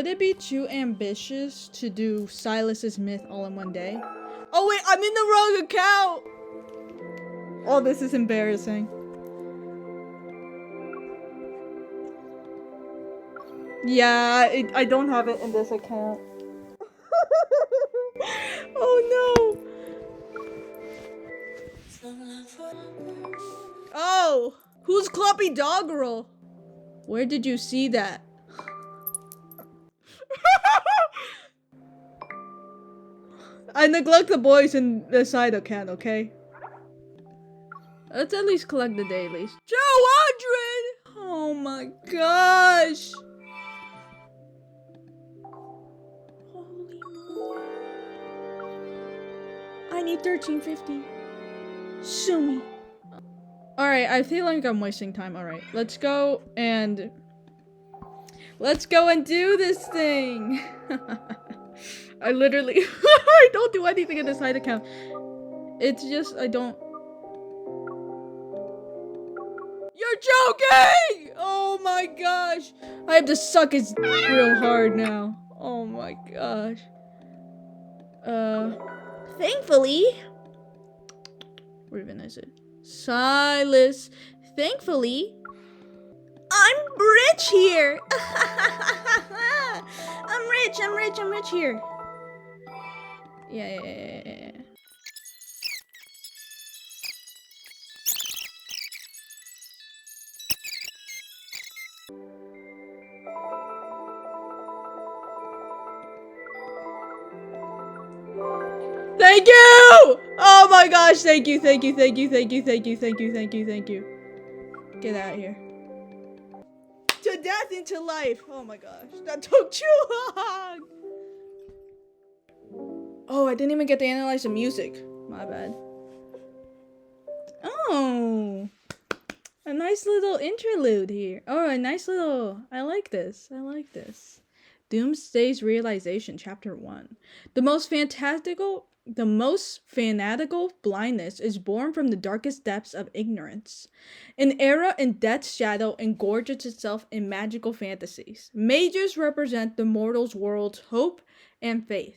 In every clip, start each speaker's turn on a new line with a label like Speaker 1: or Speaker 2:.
Speaker 1: Would it be too ambitious to do Sylus's myth all in one day? Oh wait, I'm in the wrong account! Oh, this is embarrassing. Yeah, I don't have it in this account. Oh no! Oh! Who's Clumpy Doggerel? Where did you see that? I neglect the boys in the side account, okay? Let's at least collect the dailies. 200! Oh my gosh! Holy moly. I need 1350. Sue me. Alright, I feel like I'm wasting time. Alright, let's go and do this thing. I literally I don't do anything in the side account. It's just I don't. You're joking! Oh my gosh. I have to suck his real hard now. Oh my gosh. Thankfully. What even is it? Sylus. Thankfully, I'm rich here. I'm rich here. Yeah. Thank you! Oh my gosh, thank you. Get out of here. To death into life. Oh my gosh, that took too long. Oh, I didn't even get to analyze the music. My bad. Oh, a nice little interlude here. Oh, a nice little. I like this. Doomsday's Realization, Chapter 1. The most fanatical blindness is born from the darkest depths of ignorance. An era in death's shadow engorges itself in magical fantasies. Mages represent the mortal's world's hope and faith.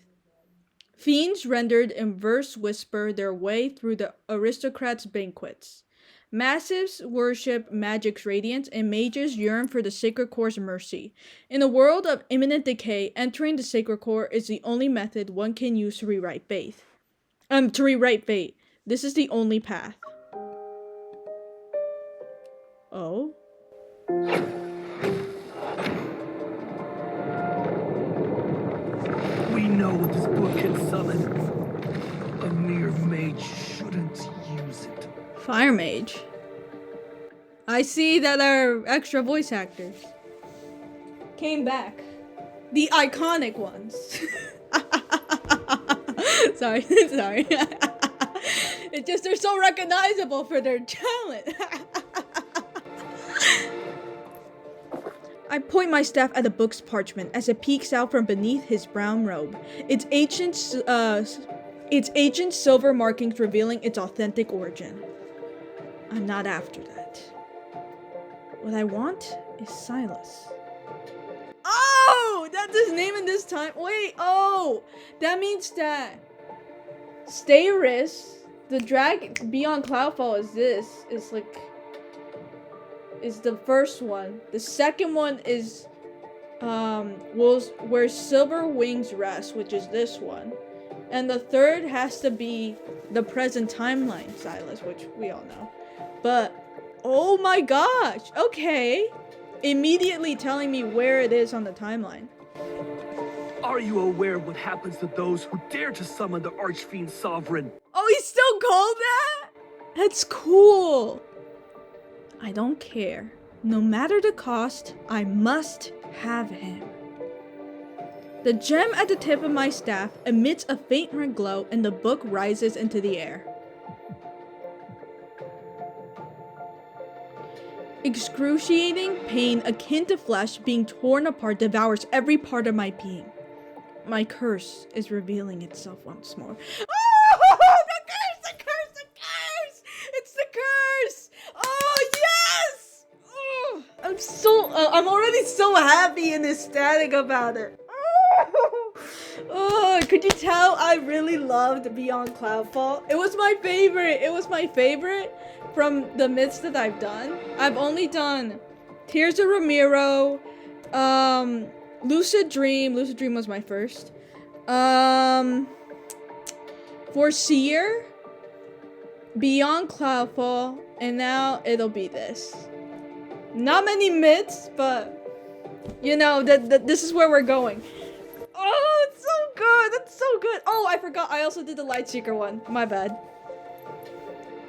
Speaker 1: Fiends rendered in verse whisper their way through the aristocrats' banquets. Massives worship magic's radiance, and mages yearn for the sacred core's mercy. In a world of imminent decay, entering the sacred core is the only method one can use to rewrite fate. This is the only path. Oh?
Speaker 2: We know what this book can summon. A mere mage shouldn't use it.
Speaker 1: Fire mage. I see that our extra voice actors came back. The iconic ones. sorry. It's just they're so recognizable for their talent. I point my staff at the book's parchment as it peeks out from beneath his brown robe. Its ancient silver markings revealing its authentic origin. I'm not after that. What I want is Sylus. Oh! That's his name in this time. Wait, oh! That means that Stayris, the dragon beyond Cloudfall is the first one. The second one is where Silver Wings rest, which is this one. And the third has to be the present timeline Sylus, which we all know. But oh my gosh, okay. Immediately telling me where it is on the timeline.
Speaker 2: Are you aware of what happens to those who dare to summon the Archfiend Sovereign?
Speaker 1: Oh, he's still called that? That's cool. I don't care. No matter the cost, I must have him. The gem at the tip of my staff emits a faint red glow and the book rises into the air. Excruciating pain akin to flesh being torn apart devours every part of my being. My curse is revealing itself once more. Oh, the curse! It's the curse! Oh, yes! Oh, I'm so I'm already so happy and ecstatic about it. Oh, could you tell I really loved Beyond Cloudfall? It was my favorite. It was my favorite from the myths that I've done. I've only done Tears of Ramiro, Lucid Dream. Lucid Dream was my first. Foreseer, Beyond Cloudfall, and now it'll be this. Not many myths, but you know that this is where we're going. Oh, it's so good. It's so good. Oh, I forgot. I also did the Lightseeker one. My bad.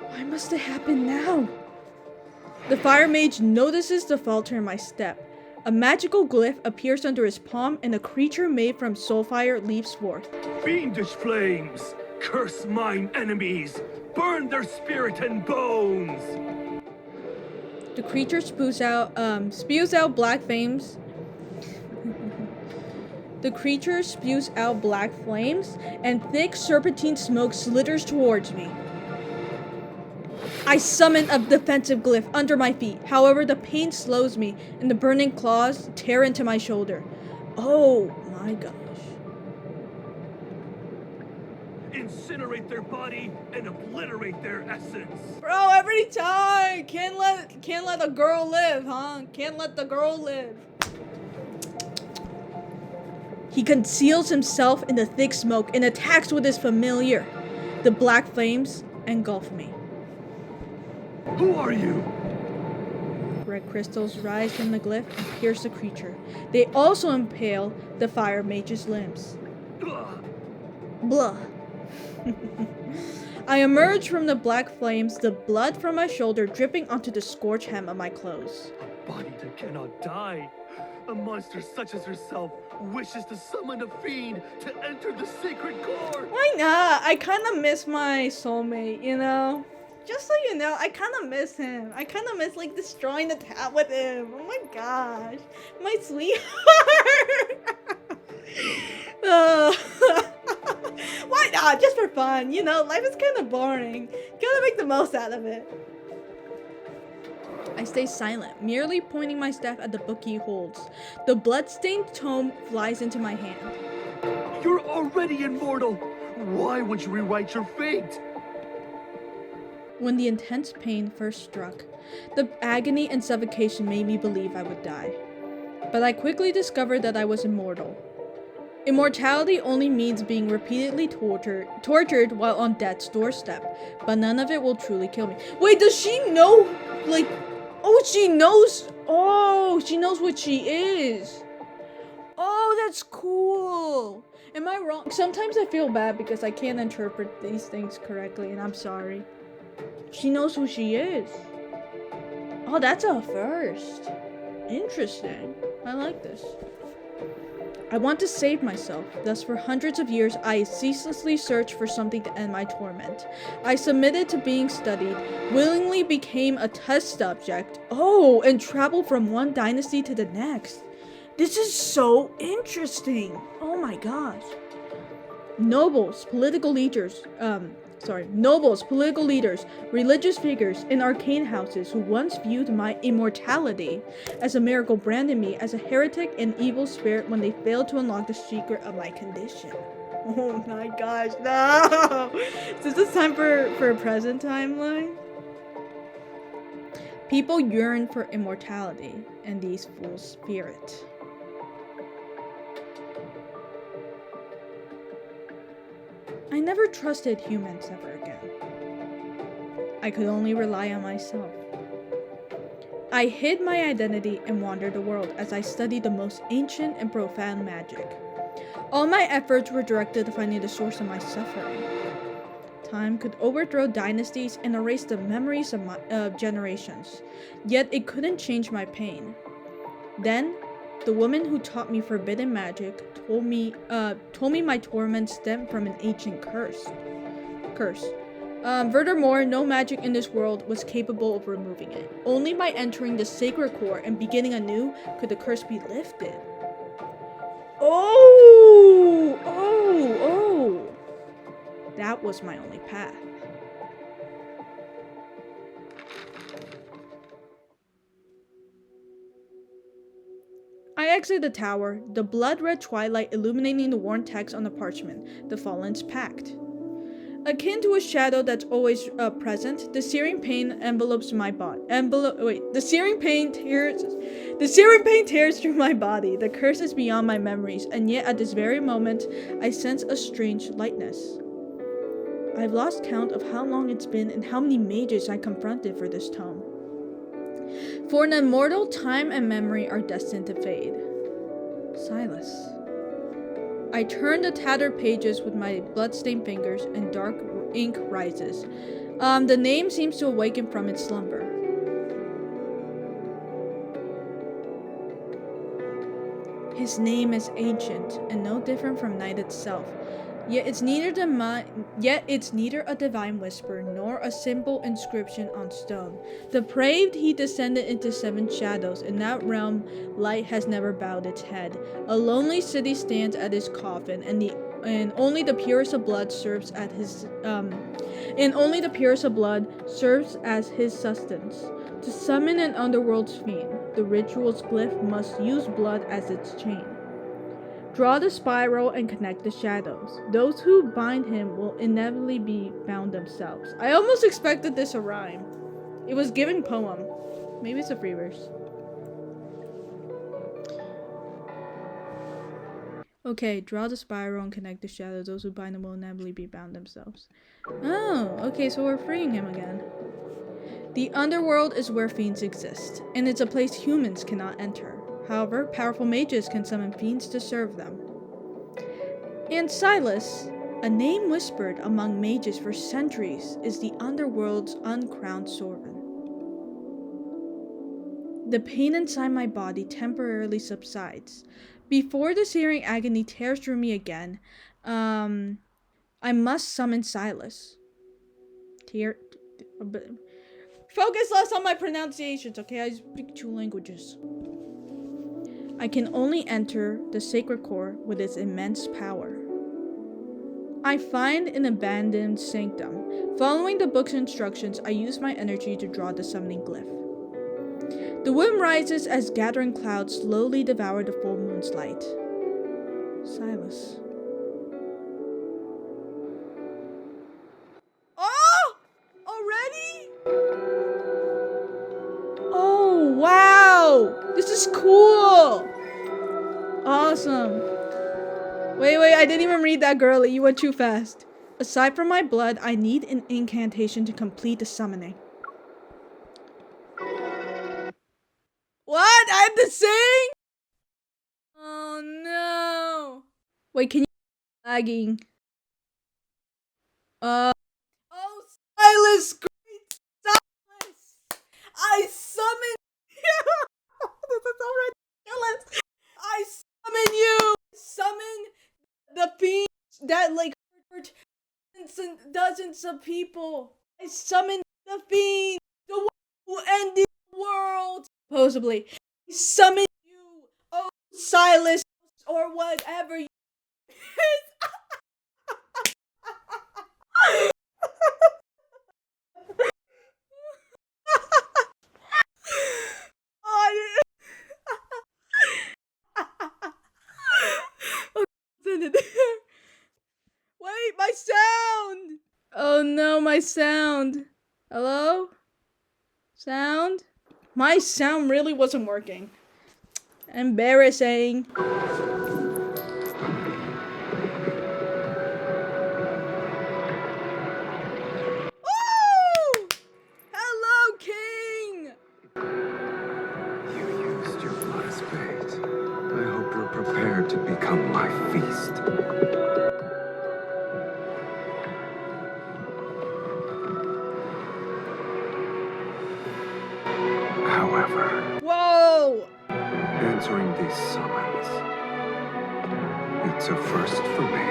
Speaker 1: Why must it happen now? The fire mage notices the falter in my step. A magical glyph appears under his palm, and a creature made from soulfire leaps forth.
Speaker 2: Fiendish flames, curse mine enemies, burn their spirit and bones.
Speaker 1: The creature spews out black flames. The creature spews out black flames, and thick serpentine smoke slithers towards me. I summon a defensive glyph under my feet. However, the pain slows me, and the burning claws tear into my shoulder. Oh my gosh.
Speaker 2: Incinerate their body and obliterate their essence.
Speaker 1: Bro, every time! Can't let a girl live, huh? Can't let the girl live. He conceals himself in the thick smoke and attacks with his familiar. The black flames engulf me.
Speaker 2: Who are you?
Speaker 1: Red crystals rise from the glyph and pierce the creature. They also impale the fire mage's limbs. Blah. I emerge from the black flames, the blood from my shoulder dripping onto the scorched hem of my clothes.
Speaker 2: A body that cannot die. A monster such as herself wishes to summon a fiend to enter the sacred core.
Speaker 1: Why not? I kind of miss my soulmate, you know? Just so you know, I kind of miss him. I kind of miss, like, destroying the tab with him. Oh my gosh. My sweetheart. Why not? Just for fun. You know, life is kind of boring. Gotta make the most out of it. I stay silent, merely pointing my staff at the book he holds. The bloodstained tome flies into my hand.
Speaker 2: You're already immortal. Why would you rewrite your fate?
Speaker 1: When the intense pain first struck, the agony and suffocation made me believe I would die. But I quickly discovered that I was immortal. Immortality only means being repeatedly tortured while on death's doorstep, but none of it will truly kill me. Wait, does she know, like, oh, she knows what she is. Oh, that's cool. Am I wrong? Sometimes I feel bad because I can't interpret these things correctly, and I'm sorry. She knows who she is. Oh, that's a first. Interesting. I like this. I want to save myself. Thus, for hundreds of years, I ceaselessly searched for something to end my torment. I submitted to being studied, willingly became a test subject, and traveled from one dynasty to the next. This is so interesting. Oh my gosh. Nobles, political leaders, religious figures, and arcane houses who once viewed my immortality as a miracle branded me as a heretic and evil spirit when they failed to unlock the secret of my condition. Oh my gosh, no! Is this time for a present timeline? People yearn for immortality, and these fools fear it. I never trusted humans ever again. I could only rely on myself. I hid my identity and wandered the world as I studied the most ancient and profound magic. All my efforts were directed to finding the source of my suffering. Time could overthrow dynasties and erase the memories of generations, yet it couldn't change my pain. Then, the woman who taught me forbidden magic told me my torment stemmed from an ancient curse. Furthermore, no magic in this world was capable of removing it. Only by entering the sacred core and beginning anew could the curse be lifted. That was my only path. exit the tower, the blood-red twilight illuminating the worn text on the parchment, the Fallen's Pact. Akin to a shadow that's always present, the searing pain envelopes my body. The searing pain tears through my body. The curse is beyond my memories, and yet at this very moment, I sense a strange lightness. I've lost count of how long it's been and how many mages I confronted for this tome. For an immortal, time and memory are destined to fade. Sylus. I turn the tattered pages with my bloodstained fingers and dark ink rises. The name seems to awaken from its slumber. His name is ancient and no different from night itself. Yet it's neither a divine whisper nor a simple inscription on stone. Depraved, he descended into seven shadows. In that realm, light has never bowed its head. A lonely city stands at his coffin, and only the purest of blood serves as his sustenance. To summon an underworld's fiend, the ritual's glyph must use blood as its chain. Draw the spiral and connect the shadows. Those who bind him will inevitably be bound themselves. I almost expected this a rhyme. It was giving poem. Maybe it's a free verse. Okay, draw the spiral and connect the shadows. Those who bind him will inevitably be bound themselves. Oh, okay, so we're freeing him again. The underworld is where fiends exist, and it's a place humans cannot enter. However, powerful mages can summon fiends to serve them. And Sylus, a name whispered among mages for centuries, is the underworld's uncrowned sovereign. The pain inside my body temporarily subsides. Before the searing agony tears through me again, I must summon Sylus. Focus less on my pronunciations, okay? I speak 2 languages. I can only enter the sacred core with its immense power. I find an abandoned sanctum. Following the book's instructions, I use my energy to draw the summoning glyph. The wind rises as gathering clouds slowly devour the full moon's light. Sylus. Oh! Already? Oh, wow! This is cool! Awesome. Wait, I didn't even read that, girlie. You went too fast. Aside from my blood, I need an incantation to complete the summoning. What? I have to sing? Oh no. Wait, can you lagging? Oh, Sylus, great Sylus! I summon you! This is so ridiculous! I summon you! Summon the fiend that hurt dozens of people. I summon the fiend, the one who ended the world. Supposedly, I summon you, oh Sylus, or whatever you. Wait, my sound! Oh no, my sound. Hello? Sound? My sound really wasn't working. Embarrassing. Woo! Hello, King!
Speaker 3: You used your blood as bait. I hope you're prepared to become my feast. However,
Speaker 1: whoa!
Speaker 3: Answering these summons, it's a first for me.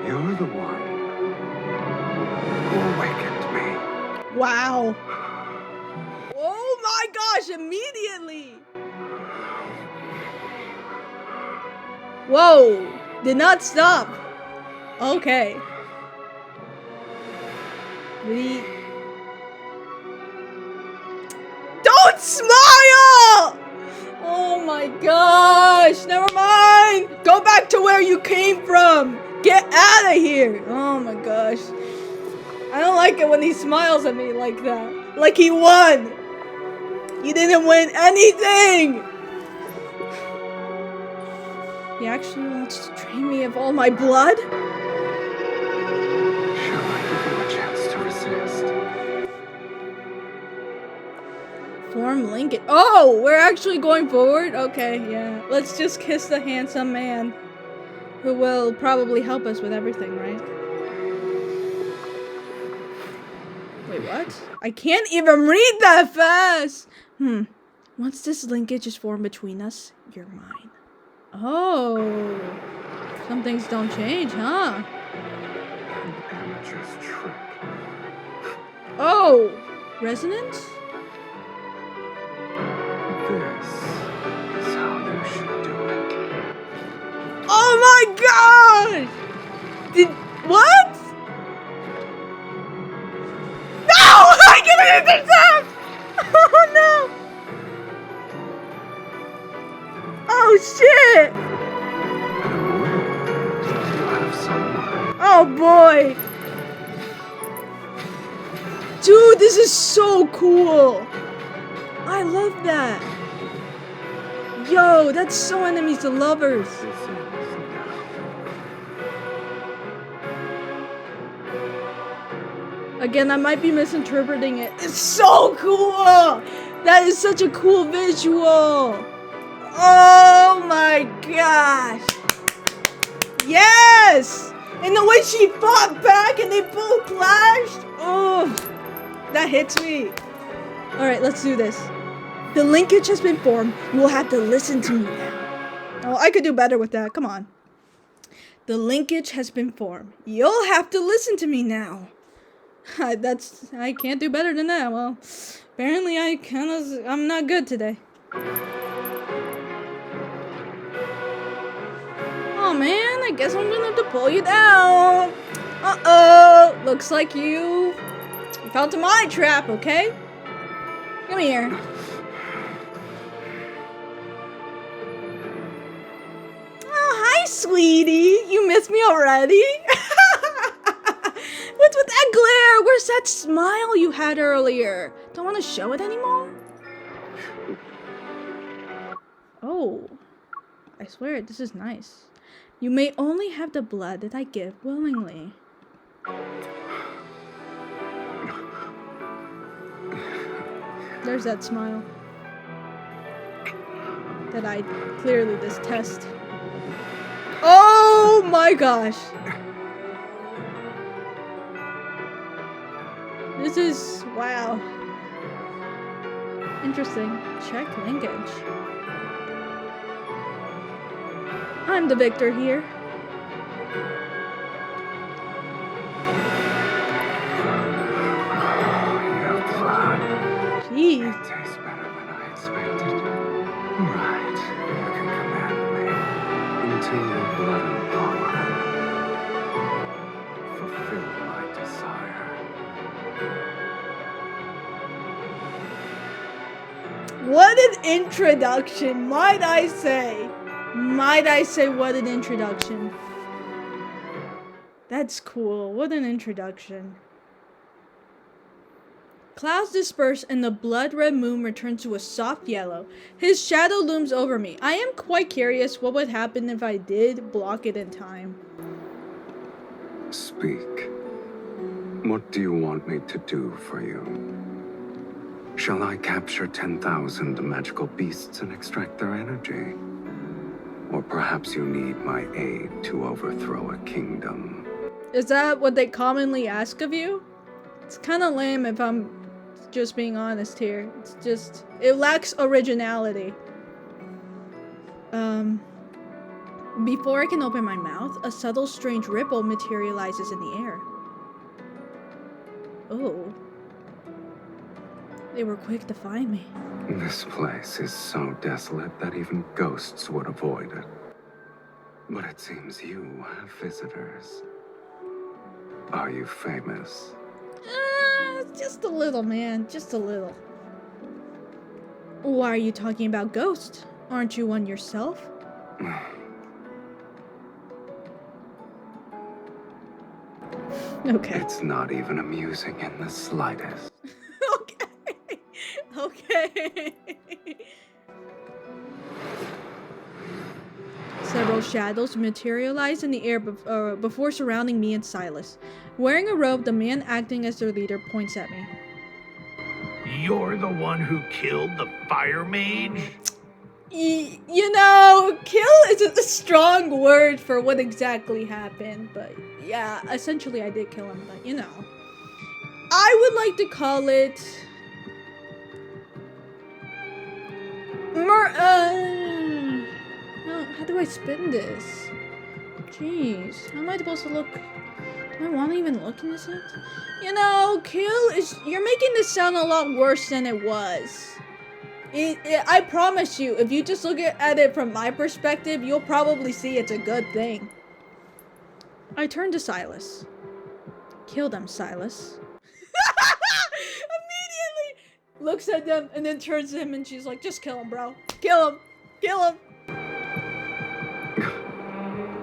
Speaker 3: You're the one who awakened me.
Speaker 1: Wow. Oh my gosh, immediately! Whoa! Did not stop. Okay. Don't smile! my gosh! Never mind! Go back to where you came from! Get out of here! Oh my gosh. I don't like it when he smiles at me like that. Like he won! You didn't win anything! He actually wants to drain me of all my blood?
Speaker 3: Shall I give you a chance to resist?
Speaker 1: Form linkage. Oh, we're actually going forward? Okay, yeah. Let's just kiss the handsome man. Who will probably help us with everything, right? Wait, what? I can't even read that fast! Once this linkage is formed between us, you're mine. Oh. Some things don't change, huh?
Speaker 3: An amateur's trick.
Speaker 1: Oh. Resonance?
Speaker 3: This is how you should do it.
Speaker 1: Oh my gosh! What? No! I can't intercept! Oh no! Oh shit!
Speaker 3: You have someone.
Speaker 1: Oh boy! Dude, this is so cool! I love that! Yo, that's so enemies to lovers!
Speaker 3: This ends now.
Speaker 1: Again, I might be misinterpreting it. It's so cool! That is such a cool visual! Oh my gosh! Yes! And the way she fought back and they both clashed! Oh, that hits me. Alright, let's do this. The linkage has been formed. You will have to listen to me now. Oh, I could do better with that. Come on. The linkage has been formed. You'll have to listen to me now. I can't do better than that. Well, apparently I'm not good today. Oh man, I guess I'm gonna have to pull you down. Uh-oh, looks like you fell into my trap, okay? Come here. Oh, hi, sweetie. You missed me already? What's with that glare? Where's that smile you had earlier? Don't want to show it anymore? Oh, I swear, this is nice. You may only have the blood that I give willingly. There's that smile that I clearly detest. Oh my gosh! This is, wow. Interesting. Check linkage. I'm the victor here. Jeez.
Speaker 3: It tastes better than I expected. Right, you can command me until your blood and power fulfill my desire.
Speaker 1: What an introduction, might I say. Might I say, what an introduction. That's cool. What an introduction. Clouds disperse and the blood-red moon returns to a soft yellow. His shadow looms over me. I am quite curious what would happen if I did block it in time.
Speaker 3: Speak. What do you want me to do for you? Shall I capture 10,000 magical beasts and extract their energy? Or perhaps you need my aid to overthrow a kingdom.
Speaker 1: Is that what they commonly ask of you? It's kind of lame if I'm just being honest here. It's just, it lacks originality. Before I can open my mouth, a subtle, strange ripple materializes in the air. Oh. They were quick to find me.
Speaker 3: This place is so desolate that even ghosts would avoid it. But it seems you have visitors. Are you famous?
Speaker 1: Just a little, man. Just a little. Why are you talking about ghosts? Aren't you one yourself? Okay.
Speaker 3: It's not even amusing in the slightest.
Speaker 1: Okay. Okay. Several shadows materialize in the air before surrounding me and Sylus. Wearing a robe, the man acting as their leader points at me.
Speaker 2: You're the one who killed the fire mage?
Speaker 1: You know, kill is a strong word for what exactly happened, but yeah, essentially I did kill him, but you know. I would like to call it... how do I spin this? Jeez, how am I supposed to look? Do I want to even look in this yet? You know, kill is... You're making this sound a lot worse than it was. I promise you, if you just look at it from my perspective, you'll probably see it's a good thing. I turn to Sylus. Kill them, Sylus. Immediately looks at them and then turns to him and she's like, just kill him, bro. Kill him. Kill him.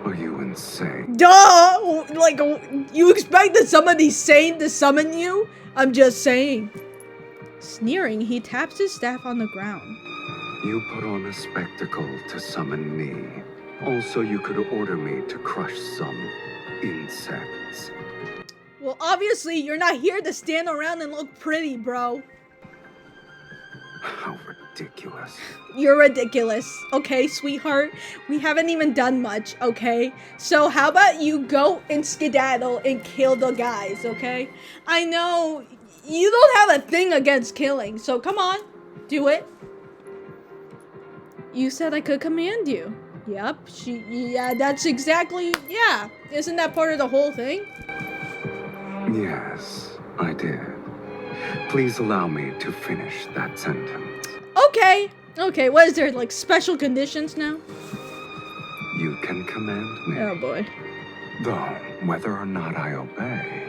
Speaker 3: Are you insane?
Speaker 1: Duh! Like, you expected somebody sane to summon you? I'm just saying. Sneering, he taps his staff on the ground.
Speaker 3: You put on a spectacle to summon me. Also, you could order me to crush some insects.
Speaker 1: Well, obviously, you're not here to stand around and look pretty, bro.
Speaker 3: How ridiculous.
Speaker 1: You're ridiculous, okay, sweetheart? We haven't even done much, okay? So how about you go and skedaddle and kill the guys, okay? I know you don't have a thing against killing, so come on, do it. You said I could command you. Yep, yeah, that's exactly, yeah. Isn't that part of the whole thing?
Speaker 3: Yes, I did. Please allow me to finish that sentence.
Speaker 1: Okay, what is there, like, special conditions now?
Speaker 3: You can command me.
Speaker 1: Oh boy.
Speaker 3: Though, whether or not I obey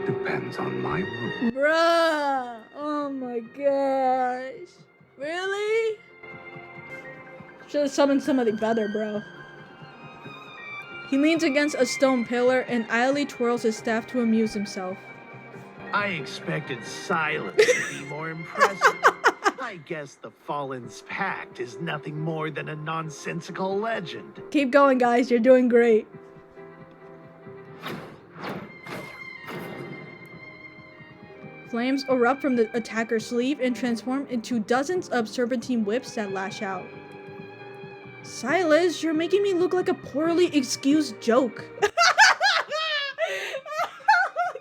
Speaker 3: depends on my rule.
Speaker 1: Bruh! Oh my gosh. Really? Should have summoned somebody better, bro. He leans against a stone pillar and idly twirls his staff to amuse himself.
Speaker 2: I expected Sylus to be more impressive. I guess the Fallen's Pact is nothing more than a nonsensical legend.
Speaker 1: Keep going, guys. You're doing great. Flames erupt from the attacker's sleeve and transform into dozens of serpentine whips that lash out. Sylus, you're making me look like a poorly excused joke. This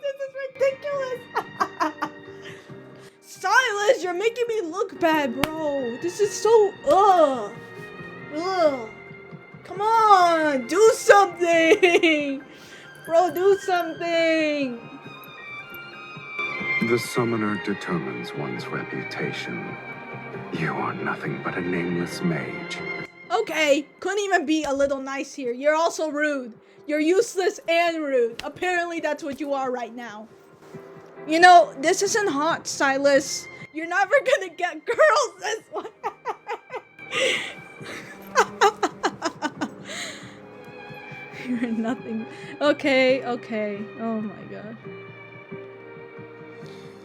Speaker 1: is ridiculous. Sylus, you're making me look bad, bro. This is so, ugh. Come on, do something. Bro, do something.
Speaker 3: The summoner determines one's reputation. You are nothing but a nameless mage.
Speaker 1: Okay, couldn't even be a little nice here. You're also rude. You're useless and rude. Apparently that's what you are right now. You know, this isn't hot, Sylus. You're never gonna get girls this way. You're nothing. Okay. Oh my god.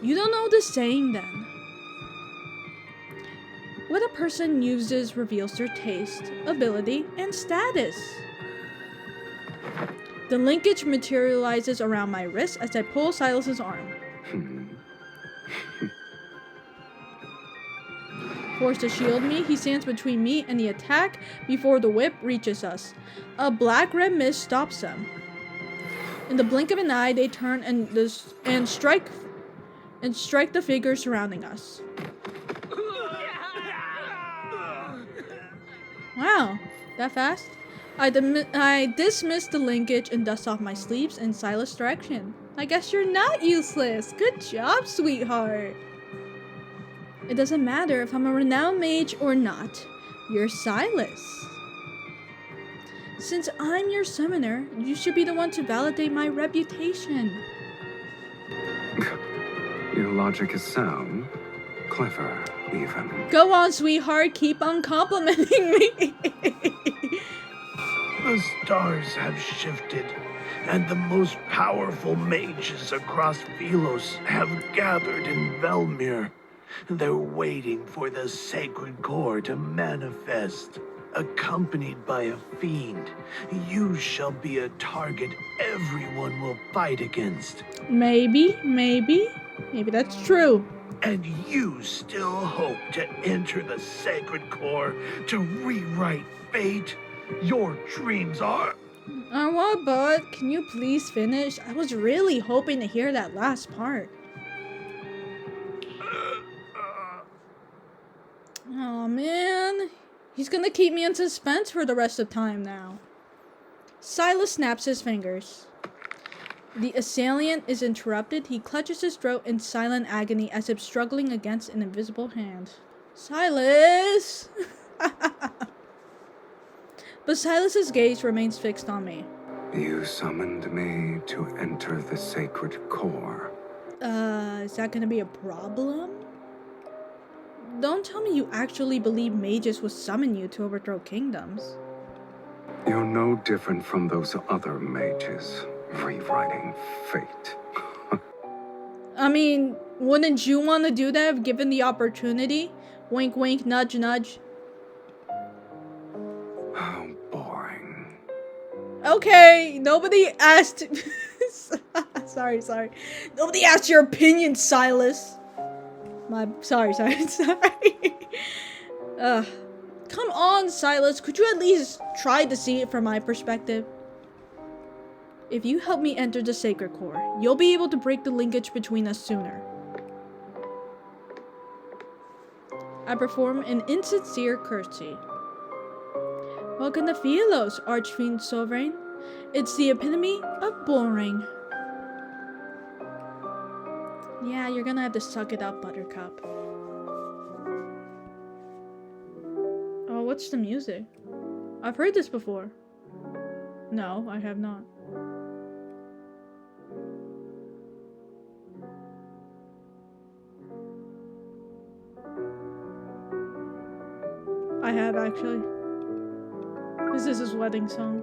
Speaker 1: You don't know the saying then. What a person uses reveals their taste, ability, and status. The linkage materializes around my wrist as I pull Sylus's arm. Forced to shield me, he stands between me and the attack before the whip reaches us. A black-red mist stops them. In the blink of an eye, they turn and strike the figures surrounding us. Wow, that fast? I dismiss the linkage and dust off my sleeves in Sylus' direction. I guess you're not useless. Good job, sweetheart. It doesn't matter if I'm a renowned mage or not. You're Sylus. Since I'm your summoner, you should be the one to validate my reputation.
Speaker 3: Your logic is sound, clever, even.
Speaker 1: Go on, sweetheart. Keep on complimenting me.
Speaker 2: The stars have shifted, and the most powerful mages across Philos have gathered in Velmir. They're waiting for the sacred core to manifest. Accompanied by a fiend, you shall be a target everyone will fight against.
Speaker 1: Maybe that's true.
Speaker 2: And you still hope to enter the sacred core to rewrite fate? Your dreams are...
Speaker 1: What, bud? Can you please finish? I was really hoping to hear that last part. Oh man, he's gonna keep me in suspense for the rest of time now. Sylus snaps his fingers. The assailant is interrupted. He clutches his throat in silent agony as if struggling against an invisible hand. Sylus! But Silas's gaze remains fixed on me.
Speaker 3: You summoned me to enter the sacred core.
Speaker 1: Is that gonna be a problem? Don't tell me you actually believe mages will summon you to overthrow kingdoms.
Speaker 3: You're no different from those other mages, rewriting fate.
Speaker 1: I mean, wouldn't you want to do that if given the opportunity? Wink, wink, nudge, nudge.
Speaker 3: How boring.
Speaker 1: Okay, nobody asked. sorry. Nobody asked your opinion, Sylus. Sorry. Come on, Sylus. Could you at least try to see it from my perspective? If you help me enter the sacred core, you'll be able to break the linkage between us sooner. I perform an insincere courtesy. Welcome to Philos, Archfiend Sovereign. It's the epitome of boring. Yeah, you're gonna have to suck it up, Buttercup. Oh, what's the music? I've heard this before. No, I have not. I have, actually. This is his wedding song.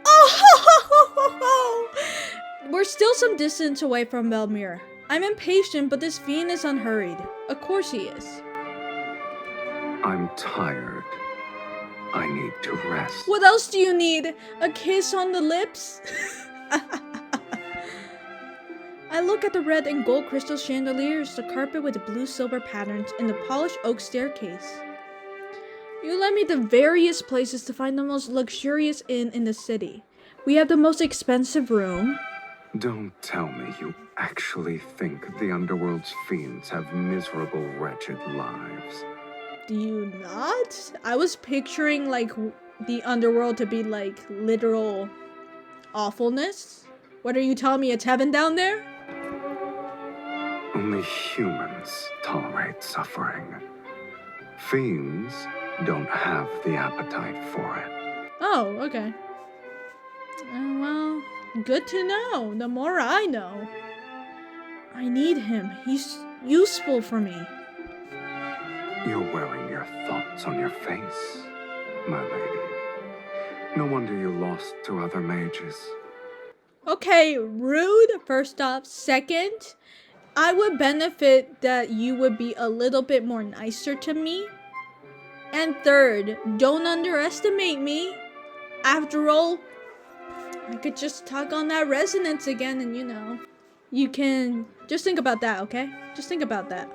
Speaker 1: Oh! We're still some distance away from Velmir. I'm impatient, but this fiend is unhurried. Of course he is.
Speaker 3: I'm tired. I need to rest.
Speaker 1: What else do you need? A kiss on the lips? I look at the red and gold crystal chandeliers, the carpet with the blue silver patterns, and the polished oak staircase. You led me to various places to find the most luxurious inn in the city. We have the most expensive room.
Speaker 3: Don't tell me you actually think the underworld's fiends have miserable, wretched lives.
Speaker 1: Do you not? I was picturing, like, the underworld to be, like, literal awfulness. What are you telling me, it's heaven down there?
Speaker 3: Only humans tolerate suffering. Fiends don't have the appetite for it.
Speaker 1: Oh, okay. Well, good to know. The more I know. I need him. He's useful for me.
Speaker 3: You're wearing your thoughts on your face, my lady. No wonder you lost to other mages.
Speaker 1: Okay, rude, first off. Second, I would benefit that you would be a little bit more nicer to me. And third, don't underestimate me. After all, I could just tug on that resonance again and, you know, you can just think about that, okay? Just think about that.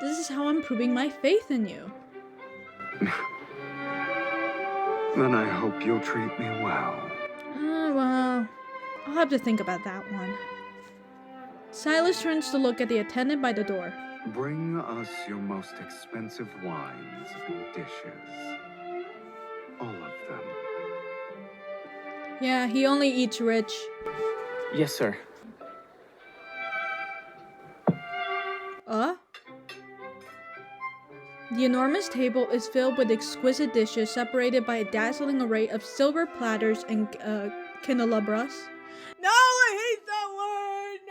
Speaker 1: This is how I'm proving my faith in you.
Speaker 3: Then I hope you'll treat me well.
Speaker 1: Well, I'll have to think about that one. Sylus turns to look at the attendant by the door.
Speaker 3: Bring us your most expensive wines and dishes. All of them.
Speaker 1: Yeah, he only eats rich.
Speaker 4: Yes, sir.
Speaker 1: The enormous table is filled with exquisite dishes separated by a dazzling array of silver platters and candelabras. No, I hate that word!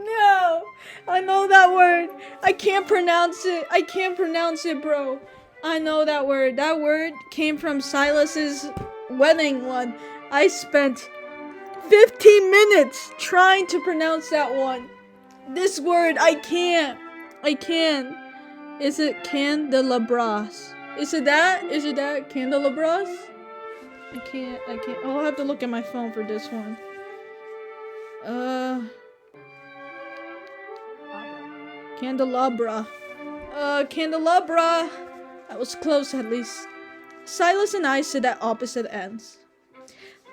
Speaker 1: No! I know that word. I can't pronounce it, bro. I know that word. That word came from Silas's wedding one. I spent 15 minutes trying to pronounce that one. This word, I can't. Is it candelabras? Is it that? Candelabras? I can't. Oh, I'll have to look at my phone for this one. Candelabra. Candelabra. That was close at least. Sylus and I sit at opposite ends.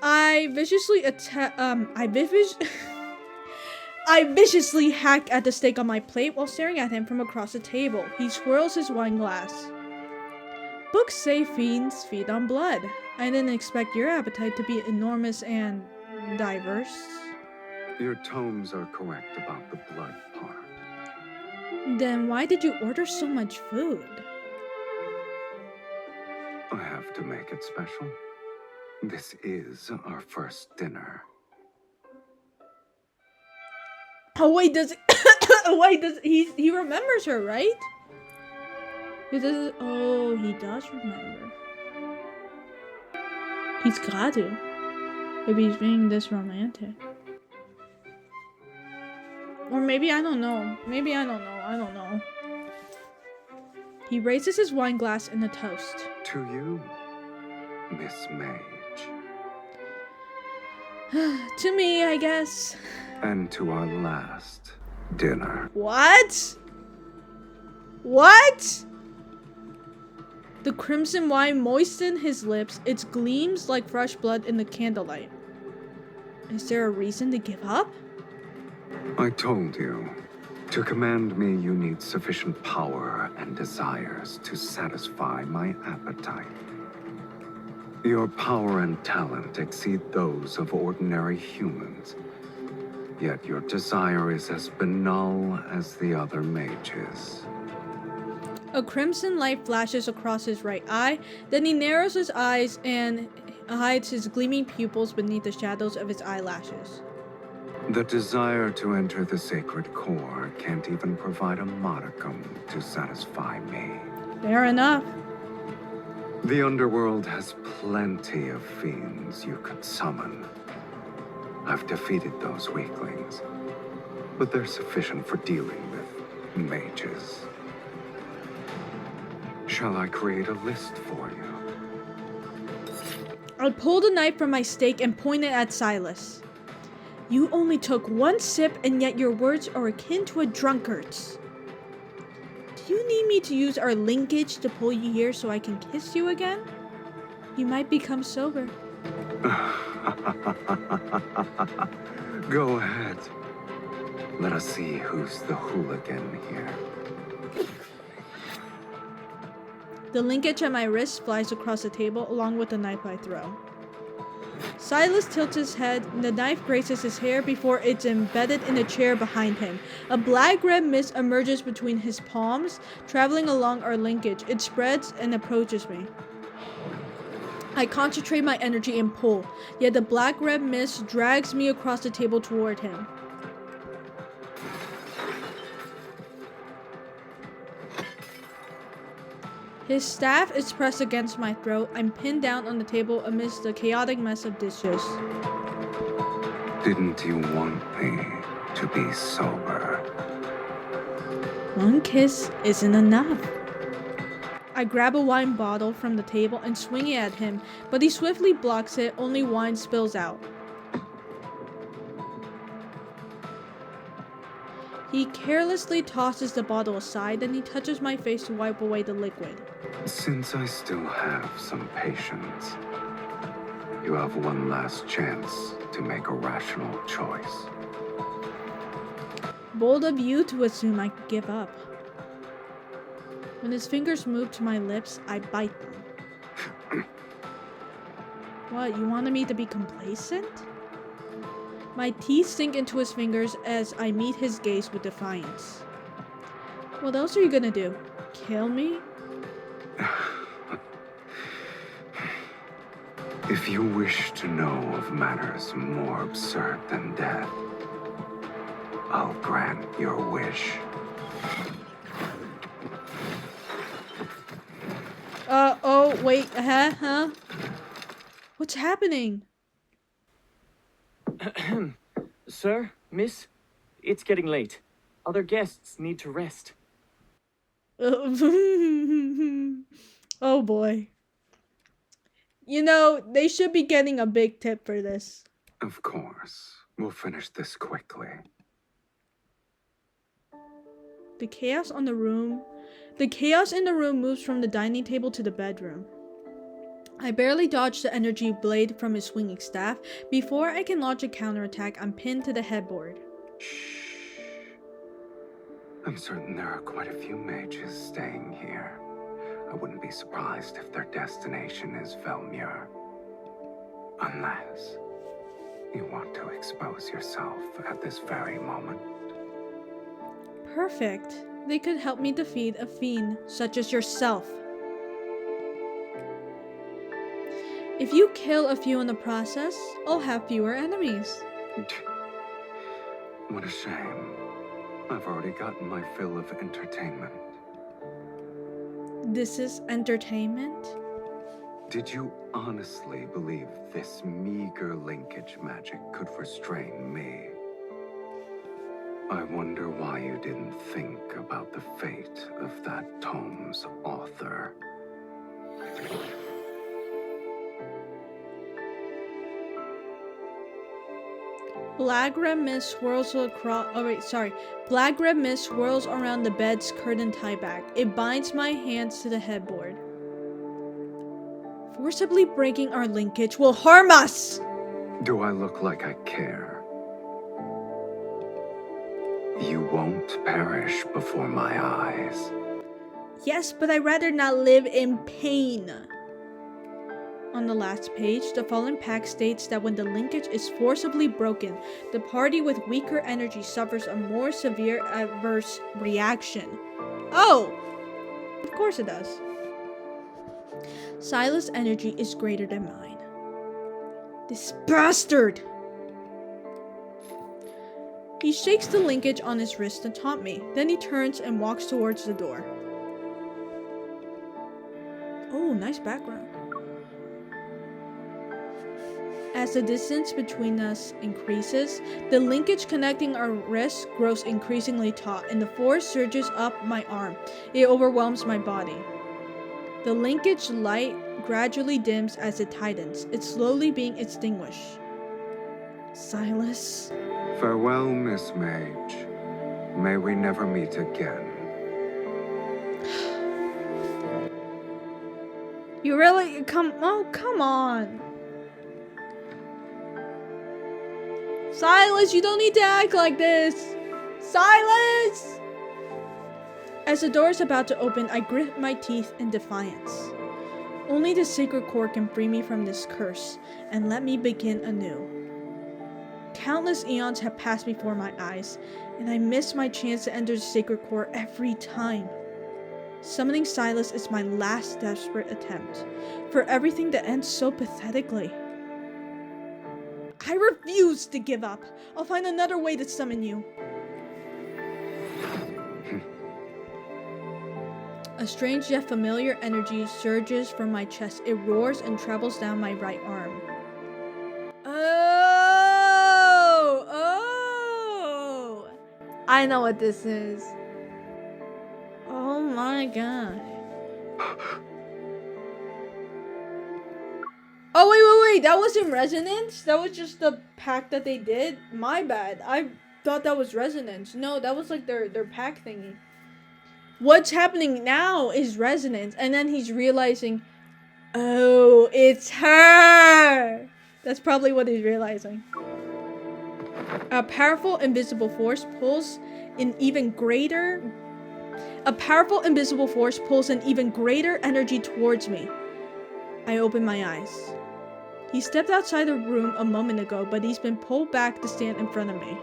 Speaker 1: I viciously hack at the steak on my plate while staring at him from across the table. He swirls his wine glass. Books say fiends feed on blood. I didn't expect your appetite to be enormous and diverse.
Speaker 3: Your tomes are correct about the blood part.
Speaker 1: Then why did you order so much food?
Speaker 3: I have to make it special. This is our first dinner.
Speaker 1: Oh wait, he remembers her, right? He does remember. He's got to. If he's being this romantic. Or maybe I don't know. I don't know. He raises his wine glass in a toast.
Speaker 3: To you, Miss Mage.
Speaker 1: To me, I guess.
Speaker 3: And to our last dinner.
Speaker 1: What? The crimson wine moistened his lips. It gleams like fresh blood in the candlelight. Is there a reason to give up?
Speaker 3: I told you. To command me, you need sufficient power and desires to satisfy my appetite. Your power and talent exceed those of ordinary humans. Yet your desire is as banal as the other mages.
Speaker 1: A crimson light flashes across his right eye, then he narrows his eyes and hides his gleaming pupils beneath the shadows of his eyelashes.
Speaker 3: The desire to enter the sacred core can't even provide a modicum to satisfy me.
Speaker 1: Fair enough.
Speaker 3: The underworld has plenty of fiends you could summon. I've defeated those weaklings, but they're sufficient for dealing with mages. Shall I create a list for you?
Speaker 1: I pulled a knife from my steak and pointed at Sylus. You only took one sip, and yet your words are akin to a drunkard's. Do you need me to use our linkage to pull you here so I can kiss you again? You might become sober.
Speaker 3: Go ahead. Let us see who's the hooligan here.
Speaker 1: The linkage at my wrist flies across the table along with the knife I throw. Sylus tilts his head, and the knife grazes his hair before it's embedded in a chair behind him. A black-red mist emerges between his palms, traveling along our linkage. It spreads and approaches me. I concentrate my energy and pull, yet the black-red mist drags me across the table toward him. His staff is pressed against my throat. I'm pinned down on the table amidst the chaotic mess of dishes.
Speaker 3: Didn't you want me to be sober?
Speaker 1: One kiss isn't enough. I grab a wine bottle from the table and swing it at him, but he swiftly blocks it. Only wine spills out. He carelessly tosses the bottle aside, then he touches my face to wipe away the liquid.
Speaker 3: Since I still have some patience, you have one last chance to make a rational choice.
Speaker 1: Bold of you to assume I could give up. When his fingers move to my lips, I bite them. What, you wanted me to be complacent? My teeth sink into his fingers as I meet his gaze with defiance. What else are you gonna do? Kill me?
Speaker 3: If you wish to know of matters more absurd than death, I'll grant your wish.
Speaker 1: Oh, wait, huh? What's happening?
Speaker 4: Sir, miss, it's getting late. Other guests need to rest.
Speaker 1: Oh boy. You know, they should be getting a big tip for this.
Speaker 3: Of course. We'll finish this quickly.
Speaker 1: The chaos in the room moves from the dining table to the bedroom. I barely dodge the energy blade from his swinging staff. Before I can launch a counterattack, I'm pinned to the headboard.
Speaker 3: Shh. I'm certain there are quite a few mages staying here. I wouldn't be surprised if their destination is Velmure. Unless you want to expose yourself at this very moment.
Speaker 1: Perfect. They could help me defeat a fiend such as yourself. If you kill a few in the process, I'll have fewer enemies.
Speaker 3: What a shame. I've already gotten my fill of entertainment.
Speaker 1: This is entertainment?
Speaker 3: Did you honestly believe this meager linkage magic could restrain me? I wonder why you didn't think about the fate of that tome's author.
Speaker 1: Black red mist swirls Black red mist swirls around the bed's curtain tieback. It binds my hands to the headboard. Forcibly breaking our linkage will harm us!
Speaker 3: Do I look like I care? You won't perish before my eyes.
Speaker 1: Yes, but I'd rather not live in pain. On the last page, the following pact states that when the linkage is forcibly broken, the party with weaker energy suffers a more severe adverse reaction. Oh! Of course it does. Sylus' energy is greater than mine. This bastard! He shakes the linkage on his wrist to taunt me. Then he turns and walks towards the door. Oh, nice background. As the distance between us increases, the linkage connecting our wrists grows increasingly taut, and the force surges up my arm. It overwhelms my body. The linkage light gradually dims as it tightens. It's slowly being extinguished. Sylus.
Speaker 3: Farewell, Miss Mage. May we never meet again.
Speaker 1: You really come on. Sylus, you don't need to act like this. Sylus! As the door is about to open, I grit my teeth in defiance. Only the sacred core can free me from this curse and let me begin anew. Countless eons have passed before my eyes, and I miss my chance to enter the sacred core every time. Summoning Sylus is my last desperate attempt, for everything that ends so pathetically. I refuse to give up. I'll find another way to summon you. A strange yet familiar energy surges from my chest. It roars and travels down my right arm. Oh! I know what this is. Oh my god. Oh, wait. That wasn't resonance? That was just the pack that they did? My bad. I thought that was resonance. No, that was like their pack thingy. What's happening now is resonance. And then he's realizing, oh, it's her. That's probably what he's realizing. A powerful invisible force pulls an even greater energy towards me. I open my eyes. He stepped outside the room a moment ago, but he's been pulled back to stand in front of me.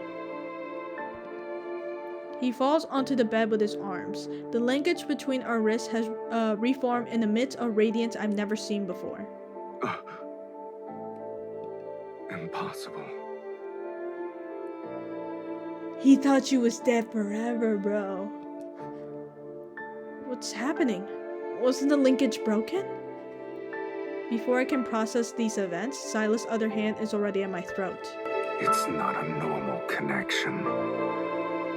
Speaker 1: He falls onto the bed with his arms. The linkage between our wrists has reformed and emits a radiance I've never seen before.
Speaker 3: Impossible.
Speaker 1: He thought you was dead forever, bro. What's happening? Wasn't the linkage broken? Before I can process these events, Sylus' other hand is already at my throat.
Speaker 3: It's not a normal connection.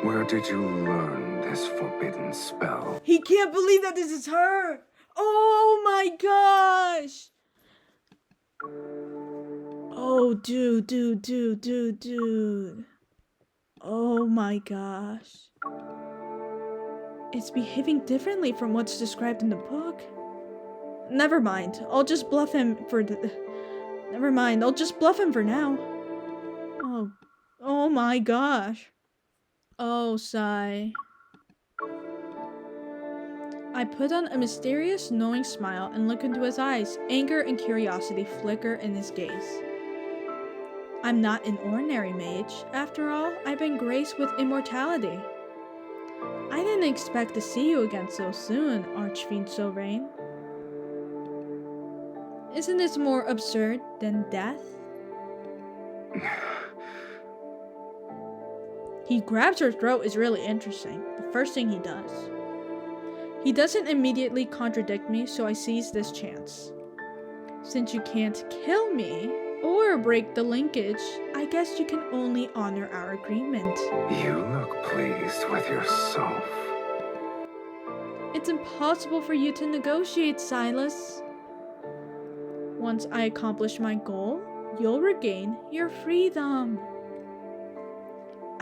Speaker 3: Where did you learn this forbidden spell?
Speaker 1: He can't believe that this is her! Oh my gosh! Oh, dude. Oh my gosh. It's behaving differently from what's described in the book. Never mind. I'll just bluff him for Never mind. I'll just bluff him for now. Oh my gosh. Oh, sigh. I put on a mysterious, knowing smile and look into his eyes. Anger and curiosity flicker in his gaze. I'm not an ordinary mage. After all, I've been graced with immortality. I didn't expect to see you again so soon, Archfiend Zayne. Isn't this more absurd than death? He grabs her throat is really interesting. The first thing he does. He doesn't immediately contradict me, so I seize this chance. Since you can't kill me or break the linkage, I guess you can only honor our agreement.
Speaker 3: You look pleased with yourself.
Speaker 1: It's impossible for you to negotiate, Sylus. Once I accomplish my goal, you'll regain your freedom.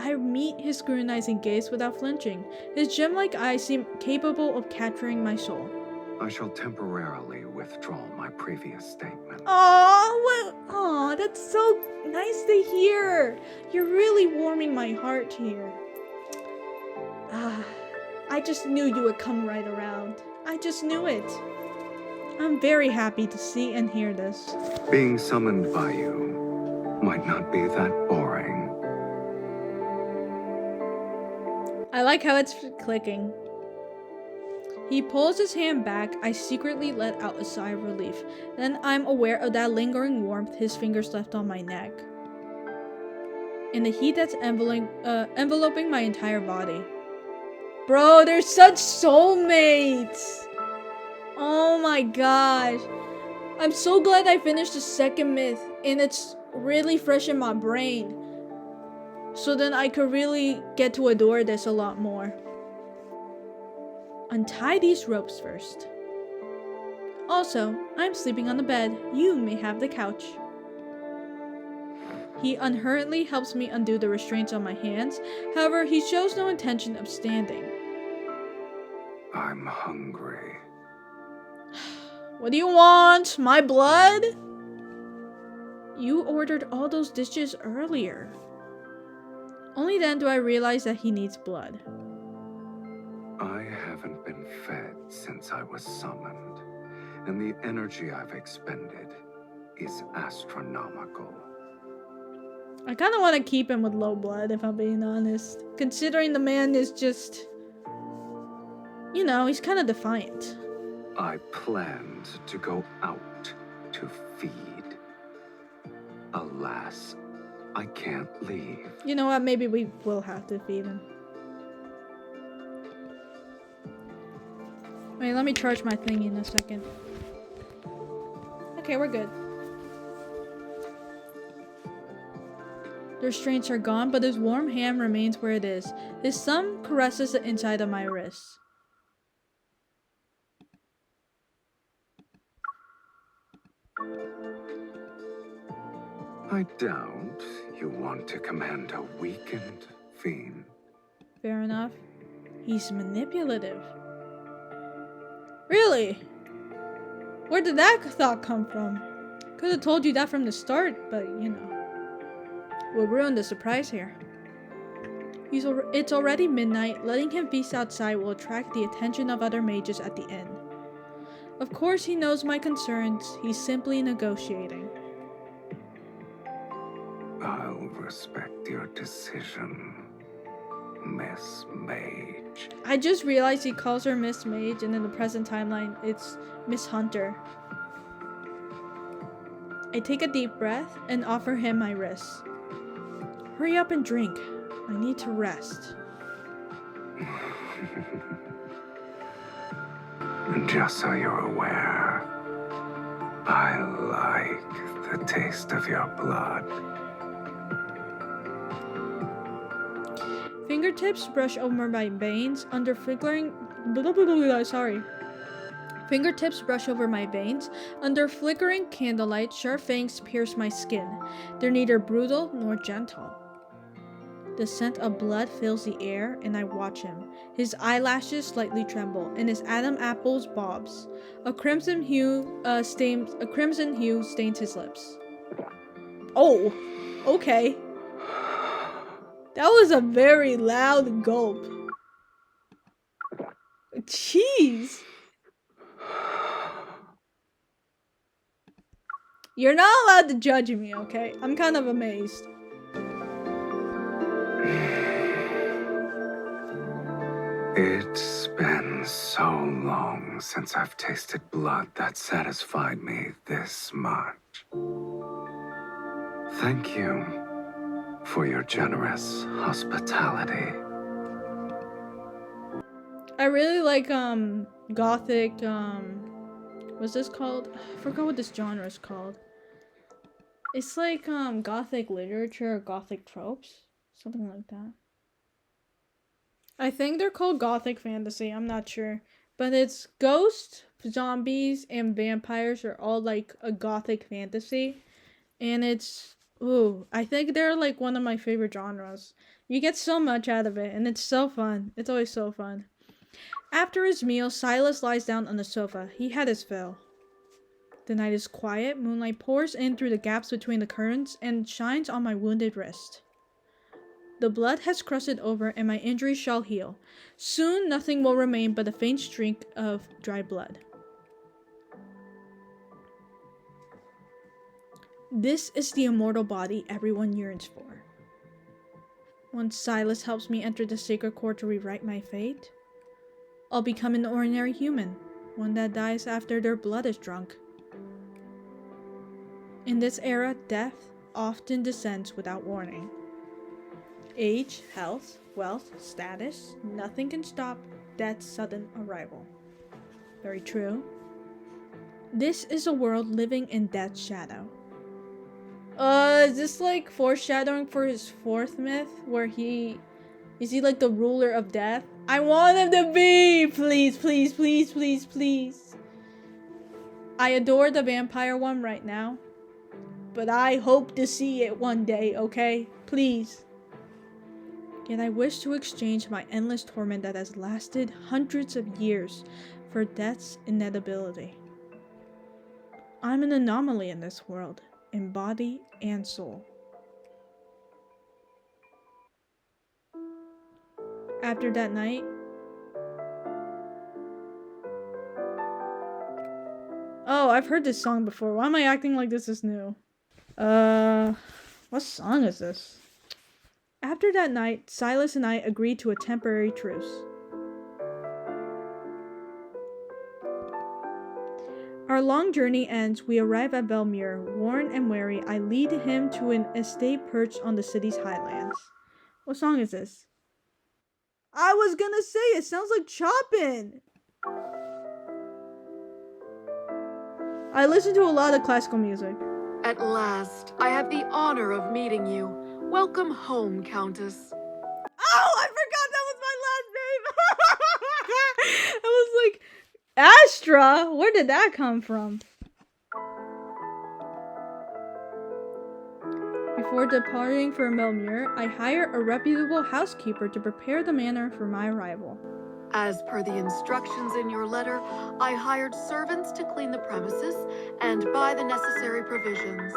Speaker 1: I meet his scrutinizing gaze without flinching. His gem-like eyes seem capable of capturing my soul.
Speaker 3: I shall temporarily withdraw my previous statement.
Speaker 1: Aw, that's so nice to hear. You're really warming my heart here. I just knew you would come right around. I just knew it. I'm very happy to see and hear this.
Speaker 3: Being summoned by you might not be that boring.
Speaker 1: I like how it's clicking. He pulls his hand back. I secretly let out a sigh of relief. Then I'm aware of that lingering warmth his fingers left on my neck. And the heat that's enveloping my entire body. Bro, they're such soulmates! Oh my gosh. I'm so glad I finished the second myth and it's really fresh in my brain. So then I could really get to adore this a lot more. Untie these ropes first. Also, I'm sleeping on the bed. You may have the couch. He unhurriedly helps me undo the restraints on my hands. However, he shows no intention of standing.
Speaker 3: I'm hungry.
Speaker 1: What do you want? My blood? You ordered all those dishes earlier. Only then do I realize that he needs blood.
Speaker 3: I haven't been fed since I was summoned, and the energy I've expended is astronomical.
Speaker 1: I kind of want to keep him with low blood, if I'm being honest. Considering the man is just... You know, he's kind of defiant.
Speaker 3: I planned to go out to feed. Alas, I can't leave.
Speaker 1: You know what? Maybe we will have to feed him. Wait, let me charge my thingy in a second. Okay, we're good. The restraints are gone, but his warm hand remains where it is. His thumb caresses the inside of my wrist.
Speaker 3: I doubt you want to command a weakened fiend.
Speaker 1: Fair enough. He's manipulative. Really? Where did that thought come from? Could have told you that from the start, but you know. We'll ruin the surprise here. It's already midnight. Letting him feast outside will attract the attention of other mages at the inn. Of course he knows my concerns. He's simply negotiating.
Speaker 3: I'll respect your decision. Miss Mage.
Speaker 1: I just realized he calls her Miss Mage, and in the present timeline, it's Miss Hunter. I take a deep breath and offer him my wrist. Hurry up and drink. I need to rest.
Speaker 3: Just so you're aware, I like the taste of your blood.
Speaker 1: Fingertips brush over my veins under flickering. Fingertips brush over my veins. Under flickering candlelight, sharp fangs pierce my skin. They're neither brutal nor gentle. The scent of blood fills the air, and I watch him. His eyelashes slightly tremble, and his Adam apples bobs. A crimson hue stains his lips. Oh, okay. That was a very loud gulp. Jeez. You're not allowed to judge me, okay? I'm kind of amazed.
Speaker 3: It's been so long since I've tasted blood that satisfied me this much. Thank you for your generous hospitality.
Speaker 1: I really like gothic what's this called? I forgot what this genre is called. It's like gothic literature or gothic tropes, something like that. I think they're called gothic fantasy, I'm not sure. But it's ghosts, zombies, and vampires are all like a gothic fantasy. And it's, ooh, I think they're like one of my favorite genres. You get so much out of it, and it's so fun. It's always so fun. After his meal, Sylus lies down on the sofa. He had his fill. The night is quiet. Moonlight pours in through the gaps between the curtains and shines on my wounded wrist. The blood has crusted over, and my injury shall heal. Soon nothing will remain but a faint streak of dry blood. This is the immortal body everyone yearns for. Once Sylus helps me enter the sacred core to rewrite my fate, I'll become an ordinary human, one that dies after their blood is drunk. In this era, death often descends without warning. Age, health, wealth, status, nothing can stop death's sudden arrival. Very true. This is a world living in death's shadow. Is this like foreshadowing for his fourth myth, where is he like the ruler of death? I want him to be! Please, please, please, please, please. I adore the vampire one right now, but I hope to see it one day, okay? Please. Yet I wish to exchange my endless torment that has lasted hundreds of years for death's inevitability. I'm an anomaly in this world, in body and soul. After that night, oh, I've heard this song before. Why am I acting like this is new? What song is this? After that night, Sylus and I agreed to a temporary truce. Our long journey ends, we arrive at Velmure. Worn and weary, I lead him to an estate perched on the city's highlands. What song is this? I was gonna say, it sounds like Chopin! I listen to a lot of classical music.
Speaker 5: At last, I have the honor of meeting you. Welcome home, Countess.
Speaker 1: Oh, I forgot that was my last name! I was like, Astra? Where did that come from? Before departing for Melmure, I hire a reputable housekeeper to prepare the manor for my arrival.
Speaker 5: As per the instructions in your letter, I hired servants to clean the premises and buy the necessary provisions.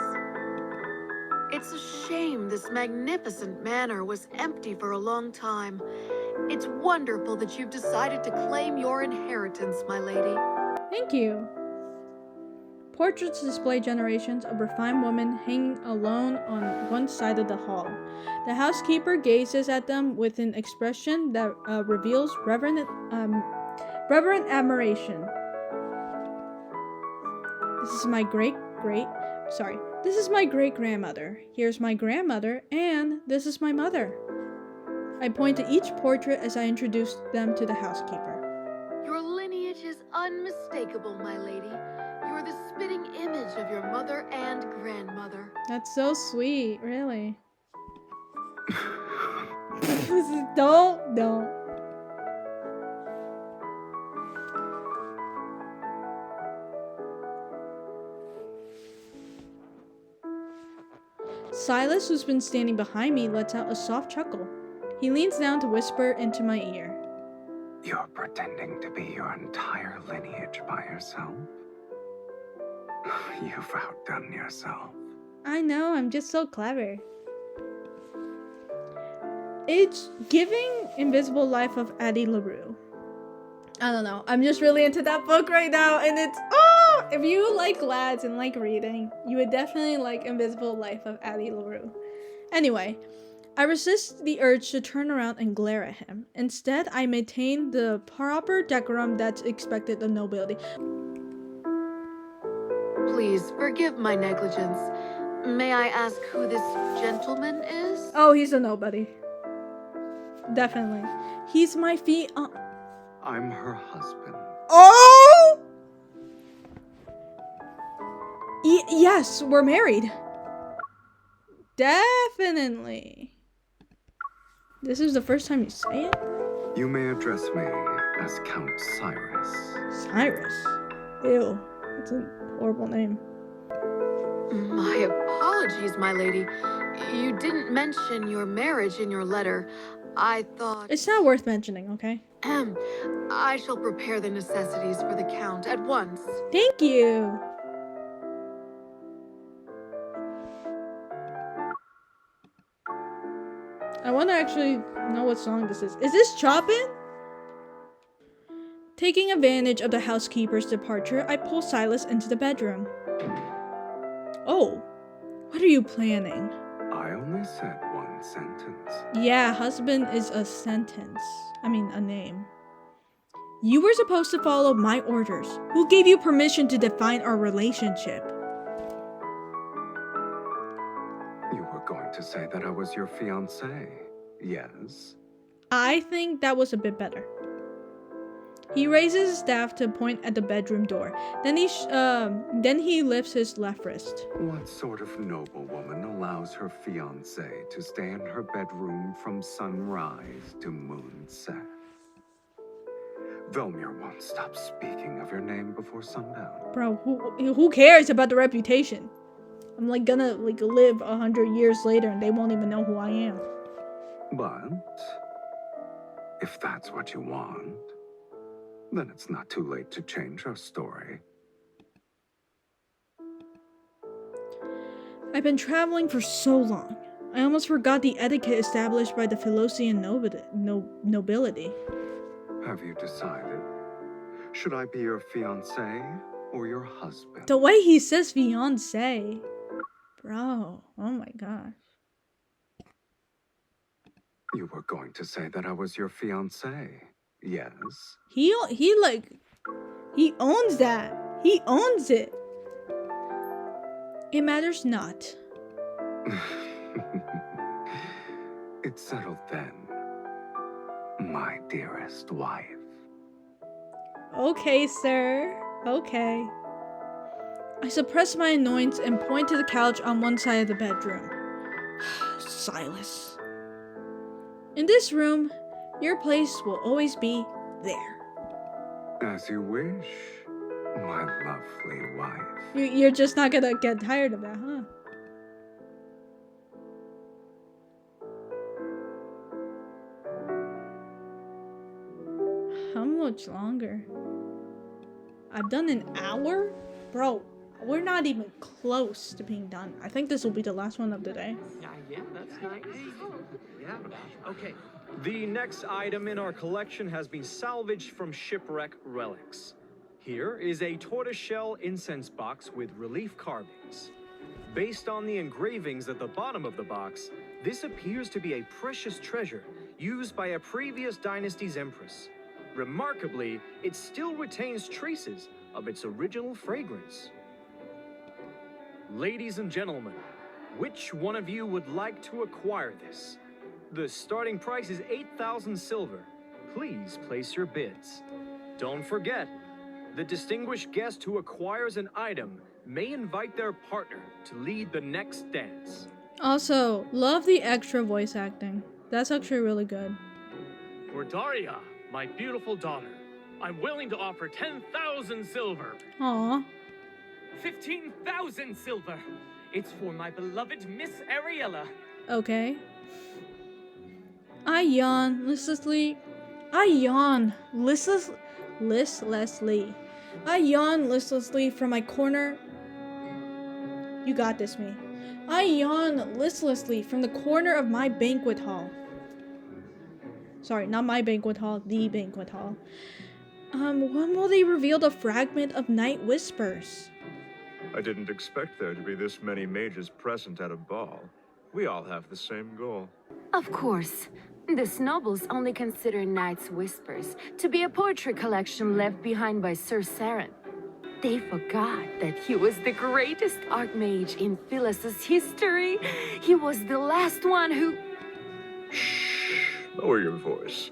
Speaker 5: It's a shame this magnificent manor was empty for a long time. It's wonderful that you've decided to claim your inheritance, my lady.
Speaker 1: Thank you. Portraits display generations of refined women hanging alone on one side of the hall. The housekeeper gazes at them with an expression that reveals reverent admiration. This is my This is my great-grandmother. Here's my grandmother, and this is my mother. I point to each portrait as I introduce them to the housekeeper.
Speaker 5: Your lineage is unmistakable, my lady. You are the spitting image of your mother and grandmother.
Speaker 1: That's so sweet, really. Don't. Sylus, who's been standing behind me, lets out a soft chuckle. He leans down to whisper into my ear.
Speaker 3: You're pretending to be your entire lineage by yourself? You've outdone yourself.
Speaker 1: I know, I'm just so clever. It's giving Invisible Life of Addie LaRue. I don't know, I'm just really into that book right now, and it's, if you like lads and like reading, you would definitely like Invisible Life of Addie LaRue. Anyway, I resist the urge to turn around and glare at him. Instead, I maintain the proper decorum that's expected of nobility.
Speaker 5: Please forgive my negligence. May I ask who this gentleman is?
Speaker 1: Oh, he's a nobody. Definitely. He's my
Speaker 3: I'm her husband.
Speaker 1: Oh! Yes, we're married. Definitely. This is the first time you say it?
Speaker 3: You may address me as Count Cyrus.
Speaker 1: Cyrus? Ew. That's a horrible name.
Speaker 5: My apologies, my lady. You didn't mention your marriage in your letter. I thought...
Speaker 1: It's not worth mentioning, okay?
Speaker 5: I shall prepare the necessities for the Count at once.
Speaker 1: Thank you. I want to actually know what song this is. Is this Chopin? Taking advantage of the housekeeper's departure, I pull Sylus into the bedroom. Oh, what are you planning?
Speaker 3: I only said one sentence.
Speaker 1: Yeah, husband is a sentence. I mean, a name. You were supposed to follow my orders. Who gave you permission to define our relationship?
Speaker 3: You were going to say that I was your fiancé, yes?
Speaker 1: I think that was a bit better. He raises his staff to point at the bedroom door. Then he lifts his left wrist.
Speaker 3: What sort of noble woman allows her fiancé to stay in her bedroom from sunrise to moonset? Velmir won't stop speaking of your name before sundown.
Speaker 1: Bro, who cares about the reputation? I'm gonna live 100 years later and they won't even know who I am.
Speaker 3: But if that's what you want, then it's not too late to change our story.
Speaker 1: I've been traveling for so long. I almost forgot the etiquette established by the Philosian nobility.
Speaker 3: Have you decided? Should I be your fiancé or your husband?
Speaker 1: The way he says fiancé. Bro, oh my gosh.
Speaker 3: You were going to say that I was your fiancé, yes?
Speaker 1: He owns that. He owns it. It matters not.
Speaker 3: It's settled then, my dearest wife.
Speaker 1: Okay, sir. Okay. I suppress my annoyance and point to the couch on one side of the bedroom. Sylus. In this room, your place will always be there.
Speaker 3: As you wish, my lovely wife.
Speaker 1: You're just not gonna get tired of that, huh? How much longer? I've done an hour? Bro, we're not even close to being done. I think this will be the last one of the day.
Speaker 4: Yeah, that's nice.
Speaker 6: Yeah. Okay. The next item in our collection has been salvaged from shipwreck relics.
Speaker 7: Here is a tortoiseshell incense box with relief carvings. Based on the engravings at the bottom of the box, this appears to be a precious treasure used by a previous dynasty's empress. Remarkably, it still retains traces of its original fragrance. Ladies and gentlemen, which one of you would like to acquire this? The starting price is 8,000 silver. Please place your bids. Don't forget, the distinguished guest who acquires an item may invite their partner to lead the next dance.
Speaker 1: Also, love the extra voice acting. That's actually really good.
Speaker 8: For Daria, my beautiful daughter, I'm willing to offer 10,000 silver.
Speaker 1: Aw.
Speaker 8: 15,000 silver. It's for my beloved Miss Ariella.
Speaker 1: Okay. I yawn listlessly. I yawn listlessly. I yawn listlessly from my corner. You got this, me. I yawn listlessly from the corner of my banquet hall. Sorry, not my banquet hall, the banquet hall. When will they reveal the fragment of Night Whispers?
Speaker 9: I didn't expect there to be this many mages present at a ball. We all have the same goal.
Speaker 10: Of course. The nobles only consider Night's Whispers to be a poetry collection left behind by Sir Saren. They forgot that he was the greatest archmage in Sylus' history. He was the last one who...
Speaker 9: Shh! Lower your voice.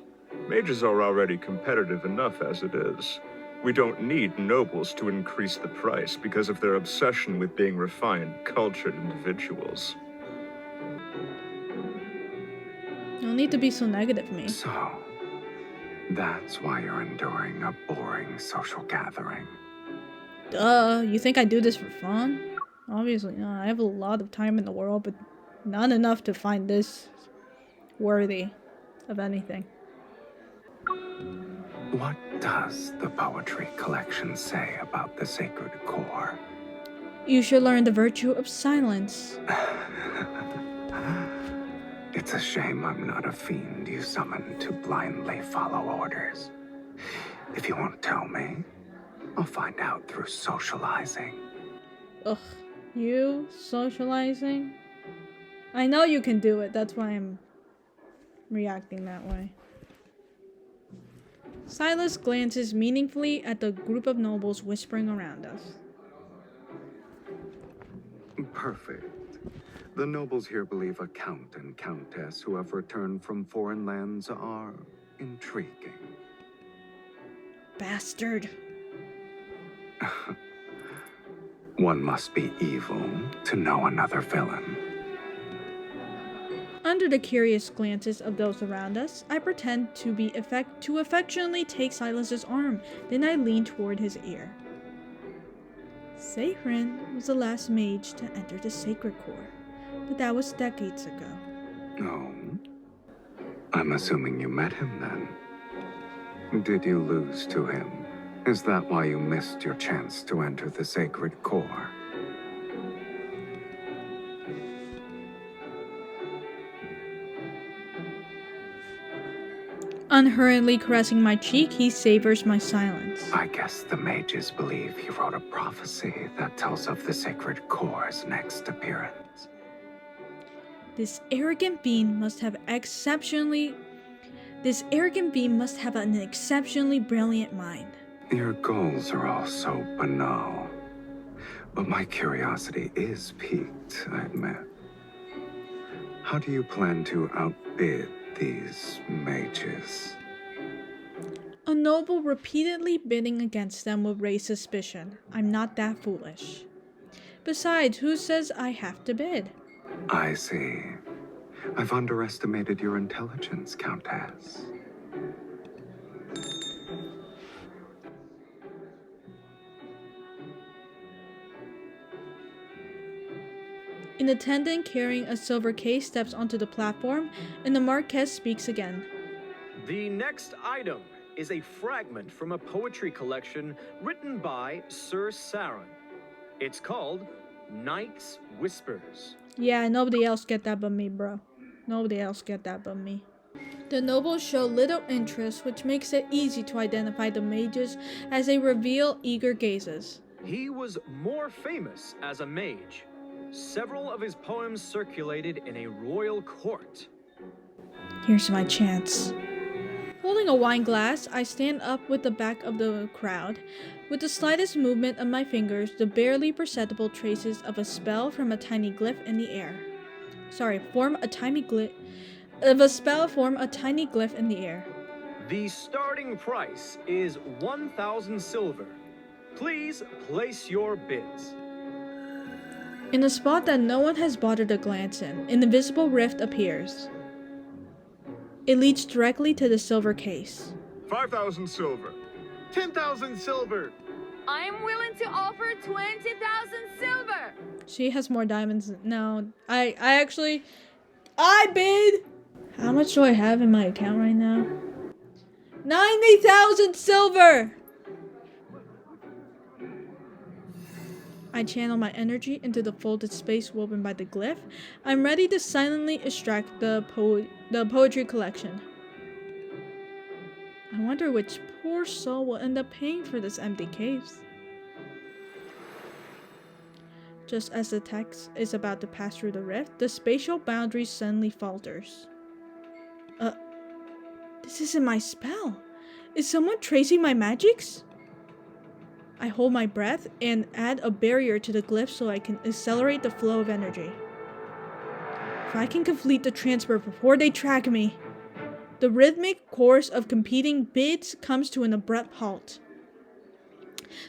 Speaker 9: Mages are already competitive enough as it is. We don't need nobles to increase the price because of their obsession with being refined, cultured individuals.
Speaker 1: No need to be so negative, me.
Speaker 3: So, that's why you're enduring a boring social gathering.
Speaker 1: Duh, you think I do this for fun? Obviously not. I have a lot of time in the world, but not enough to find this worthy of anything.
Speaker 3: What does the poetry collection say about the sacred core?
Speaker 1: You should learn the virtue of silence.
Speaker 3: It's a shame I'm not a fiend you summon to blindly follow orders. If you won't tell me, I'll find out through socializing.
Speaker 1: Ugh, you socializing? I know you can do it, that's why I'm reacting that way. Sylus glances meaningfully at the group of nobles whispering around us.
Speaker 3: Perfect. The nobles here believe a count and countess who have returned from foreign lands are intriguing.
Speaker 1: Bastard.
Speaker 3: One must be evil to know another villain.
Speaker 1: Under the curious glances of those around us, I pretend to affectionately take Silas's arm, then I lean toward his ear. Zayne was the last mage to enter the sacred core, but that was decades ago.
Speaker 3: Oh? I'm assuming you met him then. Did you lose to him? Is that why you missed your chance to enter the sacred core?
Speaker 1: Unhurriedly caressing my cheek, he savors my silence.
Speaker 3: I guess the mages believe he wrote a prophecy that tells of the sacred core's next appearance.
Speaker 1: This arrogant being must have an exceptionally brilliant mind.
Speaker 3: Your goals are all so banal. But my curiosity is piqued, I admit. How do you plan to outbid these mages?
Speaker 1: A noble repeatedly bidding against them would raise suspicion. I'm not that foolish. Besides, who says I have to bid?
Speaker 3: I see. I've underestimated your intelligence, Countess.
Speaker 1: An attendant carrying a silver case steps onto the platform, and the Marquess speaks again.
Speaker 7: The next item is a fragment from a poetry collection written by Sir Saren. It's called Night's Whispers.
Speaker 1: Yeah, nobody else get that but me, bro. Nobody else get that but me. The nobles show little interest, which makes it easy to identify the mages as they reveal eager gazes.
Speaker 7: He was more famous as a mage. Several of his poems circulated in a royal court.
Speaker 1: Here's my chance. Holding a wine glass, I stand up with the back of the crowd. With the slightest movement of my fingers, the barely perceptible traces of a spell from a tiny glyph in the air. Form a tiny glyph in the air.
Speaker 7: The starting price is 1,000 silver. Please place your bids.
Speaker 1: In a spot that no one has bothered to glance in, an invisible rift appears. It leads directly to the silver case.
Speaker 9: 5,000 silver.
Speaker 6: 10,000 silver.
Speaker 10: I am willing to offer 20,000 silver.
Speaker 1: She has more diamonds. No, I bid. How much do I have in my account right now? 90,000 silver. I channel my energy into the folded space woven by the glyph. I'm ready to silently extract the poetry collection. I wonder which poor soul will end up paying for this empty case. Just as the text is about to pass through the rift, the spatial boundary suddenly falters. This isn't my spell. Is someone tracing my magics? I hold my breath and add a barrier to the glyph so I can accelerate the flow of energy. If I can complete the transfer before they track me. The rhythmic chorus of competing bids comes to an abrupt halt.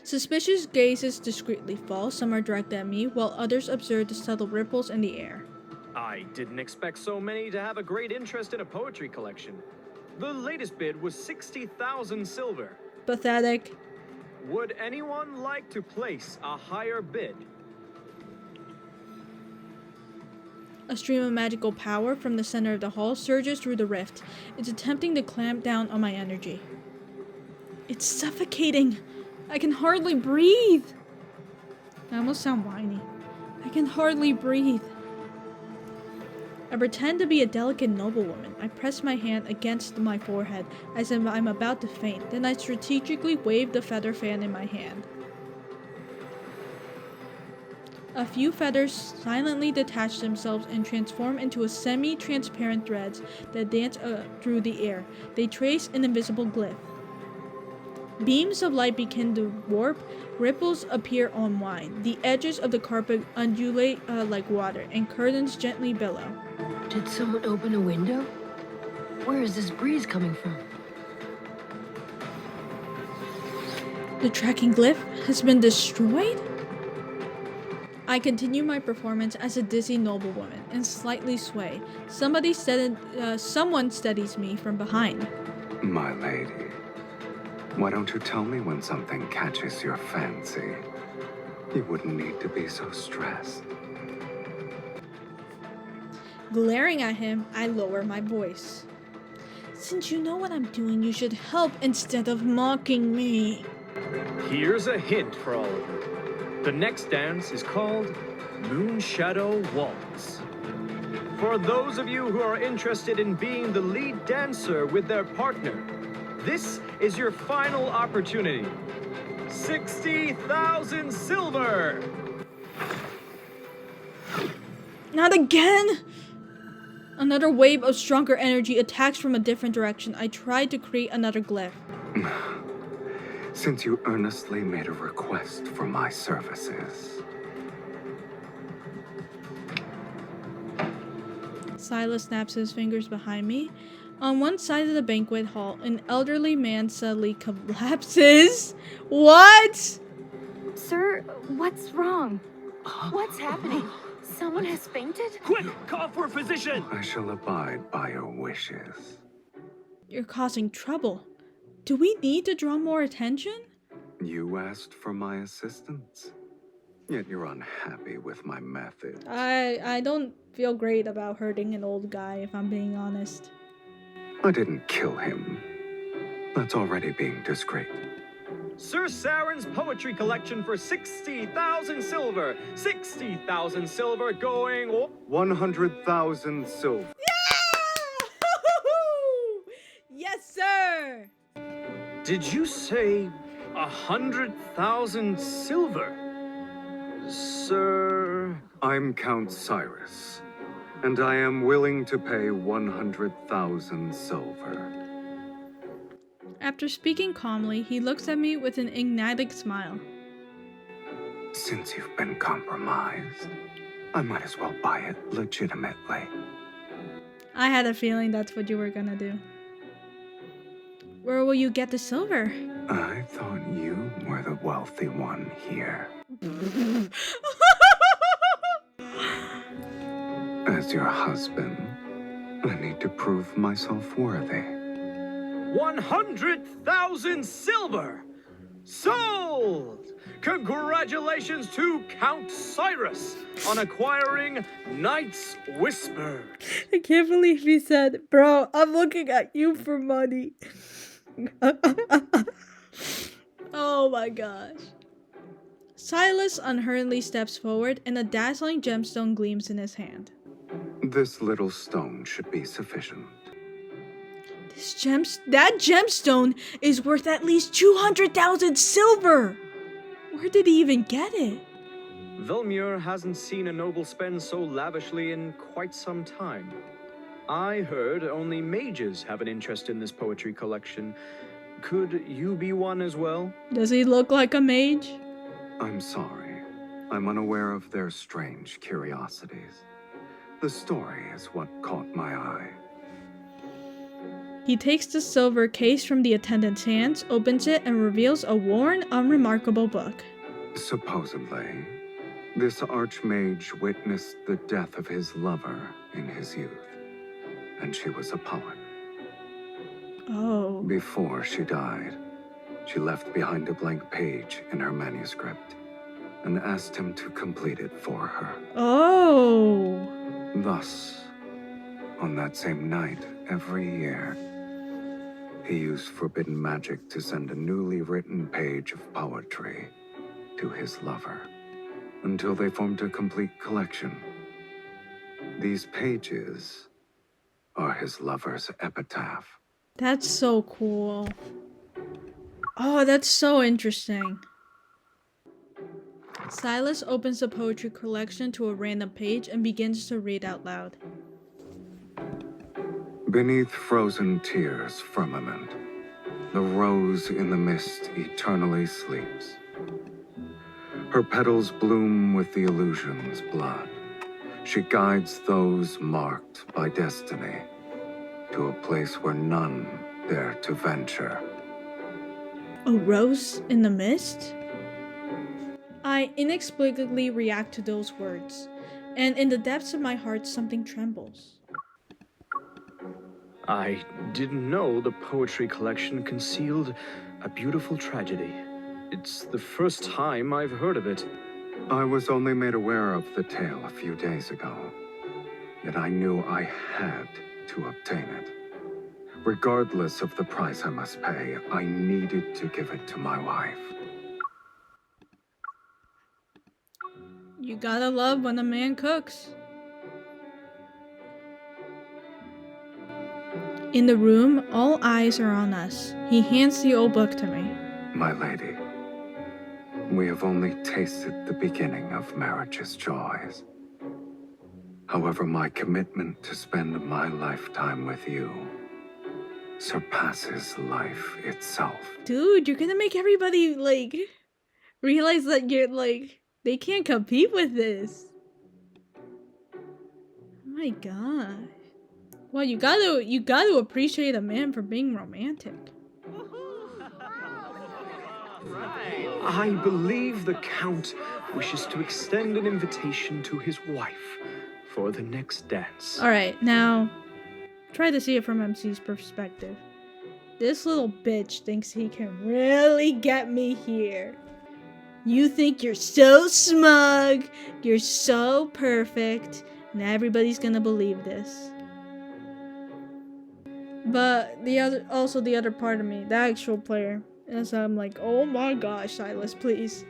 Speaker 1: Suspicious gazes discreetly fall. Some are directed at me, while others observe the subtle ripples in the air.
Speaker 7: I didn't expect so many to have a great interest in a poetry collection. The latest bid was 60,000 silver.
Speaker 1: Pathetic.
Speaker 7: Would anyone like to place a higher bid?
Speaker 1: A stream of magical power from the center of the hall surges through the rift. It's attempting to clamp down on my energy. It's suffocating. I can hardly breathe. I almost sound whiny. I can hardly breathe. I pretend to be a delicate noblewoman. I press my hand against my forehead as if I'm about to faint. Then I strategically wave the feather fan in my hand. A few feathers silently detach themselves and transform into a semi-transparent threads that dance through the air. They trace an invisible glyph. Beams of light begin to warp. Ripples appear on wine. The edges of the carpet undulate like water, and curtains gently billow.
Speaker 11: Did someone open a window? Where is this breeze coming from?
Speaker 1: The tracking glyph has been destroyed? I continue my performance as a dizzy noblewoman and slightly sway. Someone steadies me from behind.
Speaker 3: My lady, why don't you tell me when something catches your fancy? You wouldn't need to be so stressed.
Speaker 1: Glaring at him, I lower my voice. Since you know what I'm doing, you should help instead of mocking me.
Speaker 7: Here's a hint for all of you. The next dance is called Moon Shadow Waltz. For those of you who are interested in being the lead dancer with their partner, this is your final opportunity. 60,000 silver!
Speaker 1: Not again! Another wave of stronger energy attacks from a different direction. I tried to create another glyph.
Speaker 3: Since you earnestly made a request for my services.
Speaker 1: Sylus snaps his fingers behind me. On one side of the banquet hall, an elderly man suddenly collapses. What?
Speaker 10: Sir, what's wrong? What's happening? Someone has fainted?
Speaker 6: Quick, call for a physician.
Speaker 3: I shall abide by your wishes.
Speaker 1: You're causing trouble. Do we need to draw more attention?
Speaker 3: You asked for my assistance, yet you're unhappy with my methods.
Speaker 1: I don't feel great about hurting an old guy, if I'm being honest.
Speaker 3: I didn't kill him. That's already being discreet.
Speaker 7: Sir Saren's poetry collection for 60,000 silver. 60,000 silver going...
Speaker 3: 100,000 silver.
Speaker 1: Yeah!
Speaker 7: Did you say 100,000 silver? Sir...
Speaker 3: I'm Count Cyrus, and I am willing to pay 100,000 silver.
Speaker 1: After speaking calmly, he looks at me with an enigmatic smile.
Speaker 3: Since you've been compromised, I might as well buy it legitimately.
Speaker 1: I had a feeling that's what you were gonna do. Where will you get the silver?
Speaker 3: I thought you were the wealthy one here. As your husband, I need to prove myself worthy.
Speaker 7: 100,000 silver! Sold! Congratulations to Count Cyrus on acquiring Night's Whisper.
Speaker 1: I can't believe he said, bro, I'm looking at you for money. Oh my gosh. Sylus unhurriedly steps forward and a dazzling gemstone gleams in his hand.
Speaker 3: This little stone should be sufficient.
Speaker 1: That gemstone is worth at least 200,000 silver! Where did he even get it?
Speaker 7: Velmir hasn't seen a noble spend so lavishly in quite some time. I heard only mages have an interest in this poetry collection. Could you be one as well?
Speaker 1: Does he look like a mage?
Speaker 3: I'm sorry. I'm unaware of their strange curiosities. The story is what caught my eye.
Speaker 1: He takes the silver case from the attendant's hands, opens it, and reveals a worn, unremarkable book.
Speaker 3: Supposedly, this archmage witnessed the death of his lover in his youth, and she was a poet.
Speaker 1: Oh.
Speaker 3: Before she died, she left behind a blank page in her manuscript and asked him to complete it for her.
Speaker 1: Oh.
Speaker 3: Thus, on that same night every year, he used forbidden magic to send a newly written page of poetry to his lover, until they formed a complete collection. These pages are his lover's epitaph.
Speaker 1: That's so cool. Oh, that's so interesting. Sylus opens the poetry collection to a random page and begins to read out loud.
Speaker 3: Beneath frozen tears' firmament, the rose in the mist eternally sleeps. Her petals bloom with the illusion's blood. She guides those marked by destiny to a place where none dare to venture.
Speaker 1: A rose in the mist? I inexplicably react to those words, and in the depths of my heart something trembles.
Speaker 7: I didn't know the poetry collection concealed a beautiful tragedy. It's the first time I've heard of it.
Speaker 3: I was only made aware of the tale a few days ago, yet I knew I had to obtain it. Regardless of the price I must pay, I needed to give it to my wife.
Speaker 1: You gotta love when a man cooks. In the room, all eyes are on us. He hands the old book to me.
Speaker 3: My lady, we have only tasted the beginning of marriage's joys. However, my commitment to spend my lifetime with you surpasses life itself.
Speaker 1: Dude, you're gonna make everybody, like, realize that you're, like, they can't compete with this. Oh my god. Well, you gotta appreciate a man for being romantic.
Speaker 7: I believe the Count wishes to extend an invitation to his wife for the next dance.
Speaker 1: Alright, now, try to see it from MC's perspective. This little bitch thinks he can really get me here. You think you're so smug, you're so perfect, and everybody's gonna believe this. But the other part of me, the actual player, is I'm like, oh my gosh, Sylus, please.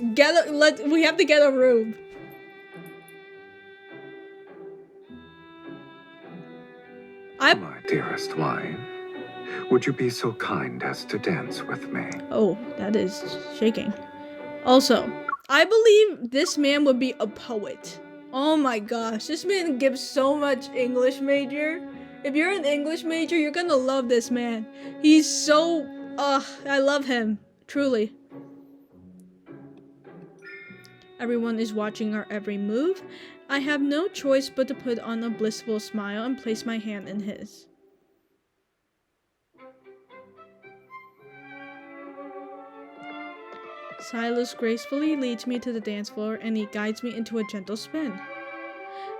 Speaker 1: We have to get a room.
Speaker 3: My dearest wife, Would you be so kind as to dance with me?
Speaker 1: Oh, that is shaking. Also, I believe this man would be a poet. Oh my gosh, this man gives so much English major. If you're an English major, you're gonna love this man. He's so, I love him, truly. Everyone is watching our every move. I have no choice but to put on a blissful smile and place my hand in his. Sylus gracefully leads me to the dance floor and he guides me into a gentle spin.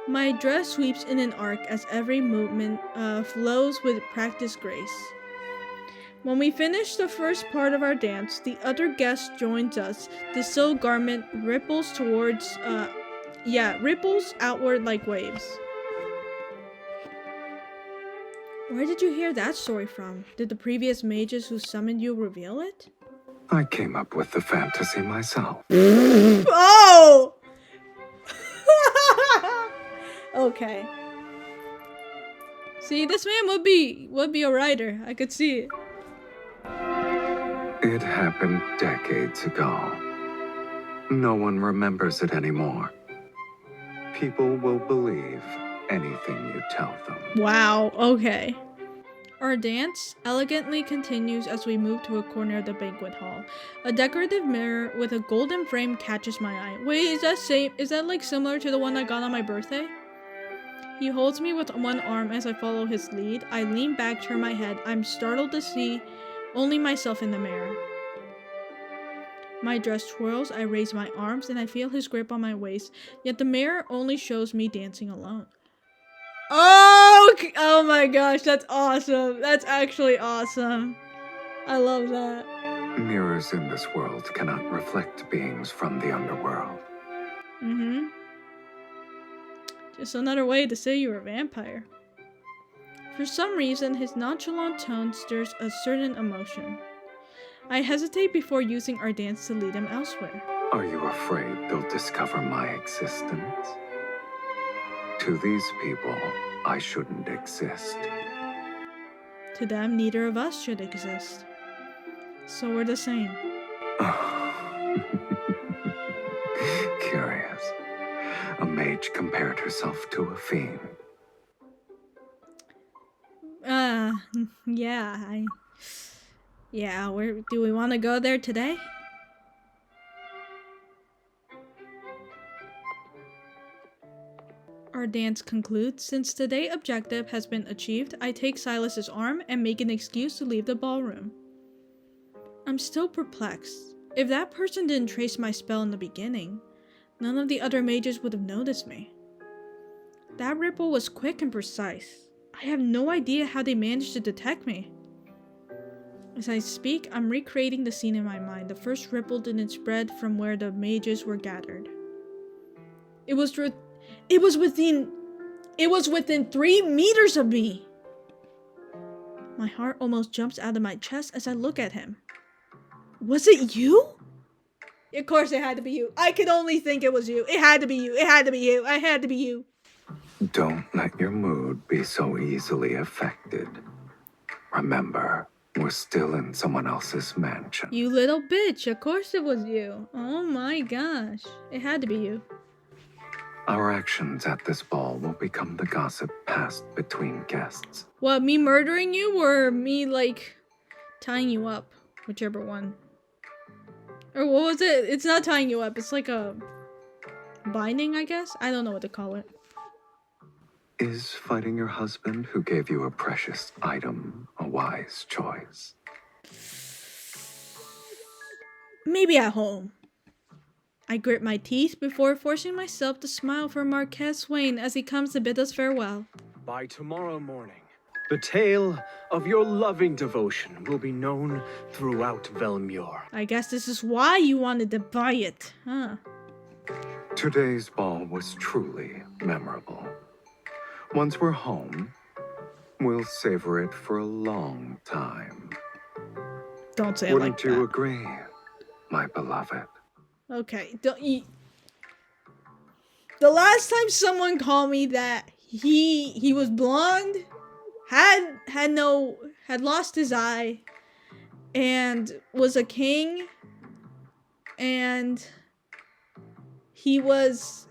Speaker 1: My dress sweeps in an arc as every movement flows with practiced grace. When we finish the first part of our dance, the other guest joins us. The silk garment ripples ripples outward like waves. Where did you hear that story from? Did the previous mages who summoned you reveal it?
Speaker 3: I came up with the fantasy myself.
Speaker 1: Oh! Okay. See, this man would be a writer. I could see it.
Speaker 3: It happened decades ago. No one remembers it anymore. People will believe anything you tell them.
Speaker 1: Wow, okay. Our dance elegantly continues as we move to a corner of the banquet hall. A decorative mirror with a golden frame catches my eye. Wait, is that like similar to the one I got on my birthday? He holds me with one arm as I follow his lead. I lean back, turn my head. I'm startled to see only myself in the mirror. My dress twirls, I raise my arms, and I feel his grip on my waist, yet the mirror only shows me dancing alone. Oh my gosh, that's awesome. That's actually awesome. I love that.
Speaker 3: Mirrors in this world cannot reflect beings from the underworld.
Speaker 1: Mm-hmm. Just another way to say you're a vampire. For some reason, his nonchalant tone stirs a certain emotion. I hesitate before using our dance to lead him elsewhere.
Speaker 3: Are you afraid they'll discover my existence? To these people, I shouldn't exist.
Speaker 1: To them, neither of us should exist. So we're the same.
Speaker 3: Curious. A mage compared herself to a fiend.
Speaker 1: Where do we want to go there today? Our dance concludes. Since today's objective has been achieved, I take Sylus's arm and make an excuse to leave the ballroom. I'm still perplexed. If that person didn't trace my spell in the beginning, none of the other mages would have noticed me. That ripple was quick and precise. I have no idea how they managed to detect me. As I speak, I'm recreating the scene in my mind. The first ripple didn't spread from where the mages were gathered. It was within 3 meters of me. My heart almost jumps out of my chest as I look at him. Was it you? Of course it had to be you. I could only think it was you. It had to be you. It had to be you. It had to be you.
Speaker 3: Don't let your mood be so easily affected. Remember, we're still in someone else's mansion.
Speaker 1: You little bitch. Of course it was you. Oh my gosh. It had to be you.
Speaker 3: Our actions at this ball will become the gossip passed between guests.
Speaker 1: What, me murdering you or me, like, tying you up? Whichever one. Or what was it? It's not tying you up. It's like a binding, I guess? I don't know what to call it.
Speaker 3: Is fighting your husband who gave you a precious item a wise choice?
Speaker 1: Maybe at home. I grit my teeth before forcing myself to smile for Marquez Swain as he comes to bid us farewell.
Speaker 7: By tomorrow morning, the tale of your loving devotion will be known throughout Velmure.
Speaker 1: I guess this is why you wanted to buy it, huh?
Speaker 3: Today's ball was truly memorable. Once we're home, we'll savor it for a long time.
Speaker 1: Don't say it like that.
Speaker 3: Wouldn't you agree, my beloved?
Speaker 1: Okay, the last time someone called me that he was blonde, had had lost his eye and was a king, and he was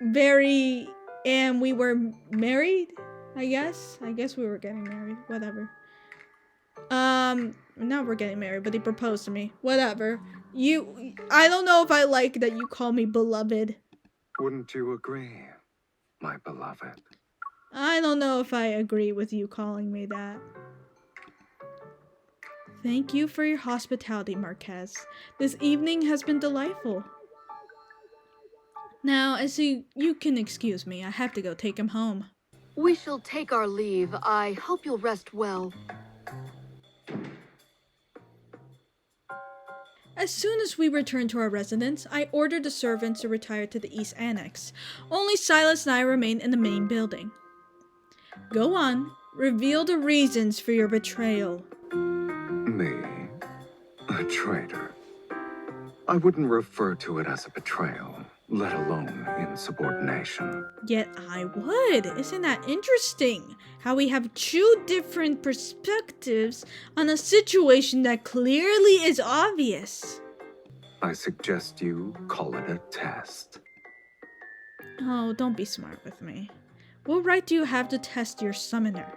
Speaker 1: and we were married, I guess we were getting married, whatever. Now we're getting married, but he proposed to me, whatever. I don't know if I like that you call me beloved.
Speaker 3: Wouldn't you agree, my beloved?
Speaker 1: I don't know if I agree with you calling me that. Thank you for your hospitality, Marquez. This evening has been delightful. Now, as you can excuse me, I have to go take him home.
Speaker 5: We shall take our leave. I hope you'll rest well.
Speaker 1: As soon as we returned to our residence, I ordered the servants to retire to the East Annex. Only Sylus and I remained in the main building. Go on, reveal the reasons for your betrayal.
Speaker 3: Me? A traitor? I wouldn't refer to it as a betrayal, let alone insubordination.
Speaker 1: Yet I would. Isn't that interesting? How we have two different perspectives on a situation that clearly is obvious.
Speaker 3: I suggest you call it a test.
Speaker 1: Oh, don't be smart with me. What right do you have to test your summoner?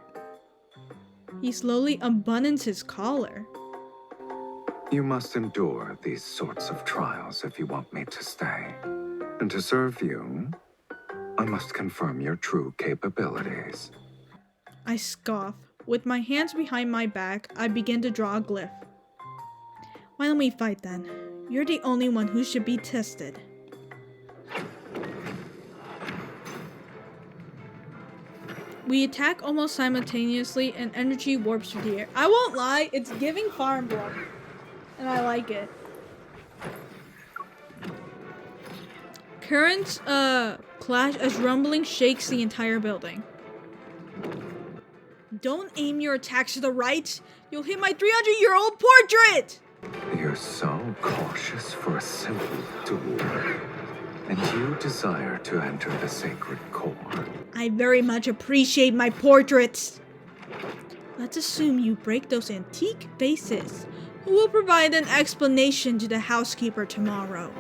Speaker 1: He slowly unbuttons his collar.
Speaker 3: You must endure these sorts of trials if you want me to stay. And to serve you, I must confirm your true capabilities.
Speaker 1: I scoff. With my hands behind my back, I begin to draw a glyph. Why don't we fight then? You're the only one who should be tested. We attack almost simultaneously and energy warps through the air. I won't lie, it's giving Fire Emblem. And I like it. Currents clash as rumbling shakes the entire building. Don't aim your attacks to the right. You'll hit my 300-year-old portrait!
Speaker 3: You're so cautious for a simple duel. And you desire to enter the sacred core.
Speaker 1: I very much appreciate my portraits. Let's assume you break those antique vases. Who will provide an explanation to the housekeeper tomorrow?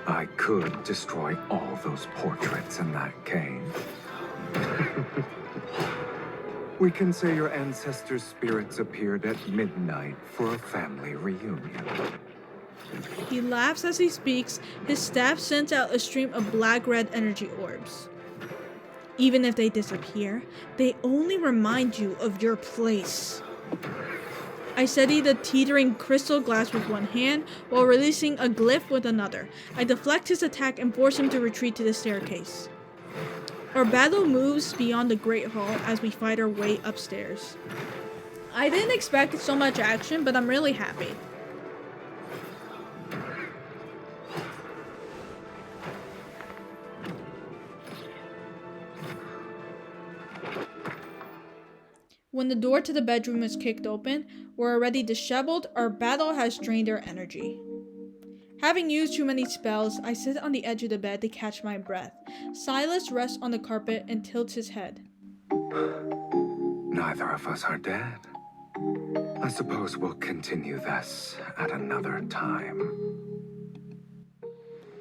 Speaker 3: I could destroy all those portraits in that cave. We can say your ancestors' spirits appeared at midnight for a family reunion.
Speaker 1: He laughs as he speaks. His staff sends out a stream of black-red energy orbs. Even if they disappear, they only remind you of your place. I steady the teetering crystal glass with one hand while releasing a glyph with another. I deflect his attack and force him to retreat to the staircase. Our battle moves beyond the Great Hall as we fight our way upstairs. I didn't expect so much action, but I'm really happy. When the door to the bedroom is kicked open, we're already disheveled. Our battle has drained our energy. Having used too many spells, I sit on the edge of the bed to catch my breath. Sylus rests on the carpet and tilts his head.
Speaker 3: Neither of us are dead. I suppose we'll continue this at another time.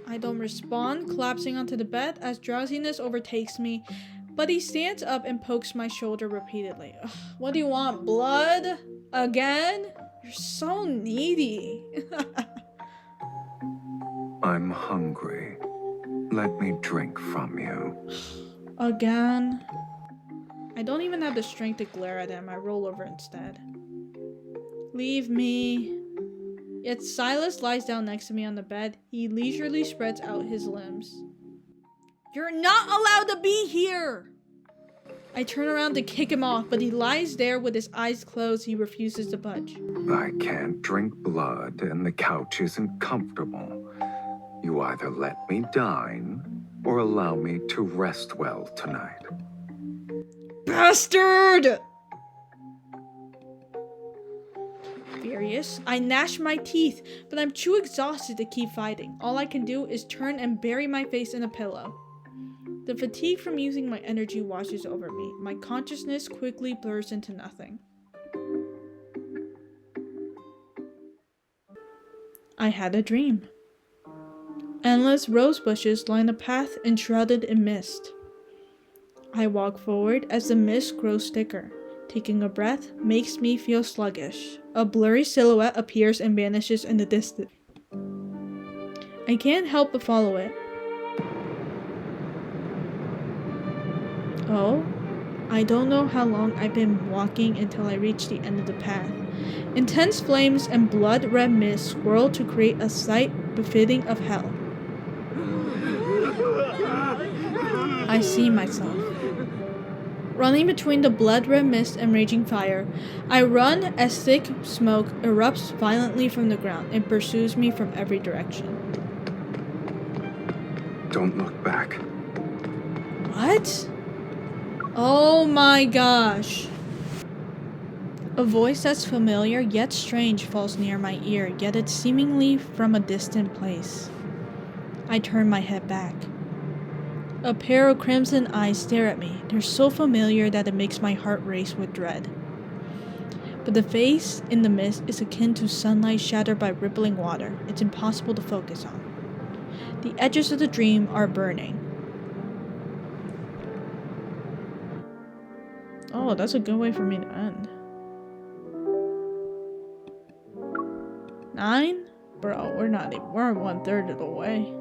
Speaker 1: I don't respond, collapsing onto the bed as drowsiness overtakes me, but he stands up and pokes my shoulder repeatedly. Ugh, what do you want, blood? Again? You're so needy.
Speaker 3: I'm hungry. Let me drink from you.
Speaker 1: Again? I don't even have the strength to glare at him. I roll over instead. Leave me. Yet Sylus lies down next to me on the bed. He leisurely spreads out his limbs. You're not allowed to be here! I turn around to kick him off, but he lies there with his eyes closed. He refuses to budge.
Speaker 3: I can't drink blood, and the couch isn't comfortable. You either let me dine, or allow me to rest well tonight.
Speaker 1: Bastard! Furious, I gnash my teeth, but I'm too exhausted to keep fighting. All I can do is turn and bury my face in a pillow. The fatigue from using my energy washes over me. My consciousness quickly blurs into nothing. I had a dream. Endless rose bushes line a path enshrouded in mist. I walk forward as the mist grows thicker. Taking a breath makes me feel sluggish. A blurry silhouette appears and vanishes in the distance. I can't help but follow it. Oh? I don't know how long I've been walking until I reach the end of the path. Intense flames and blood-red mist swirl to create a sight befitting of hell. I see myself. Running between the blood-red mist and raging fire, I run as thick smoke erupts violently from the ground and pursues me from every direction.
Speaker 3: Don't look back.
Speaker 1: What? Oh my gosh. A voice that's familiar yet strange falls near my ear, yet it's seemingly from a distant place. I turn my head back. A pair of crimson eyes stare at me. They're so familiar that it makes my heart race with dread. But the face in the mist is akin to sunlight shattered by rippling water. It's impossible to focus on. The edges of the dream are burning. Oh, that's a good way for me to end. 9? Bro, we're 1/3 of the way.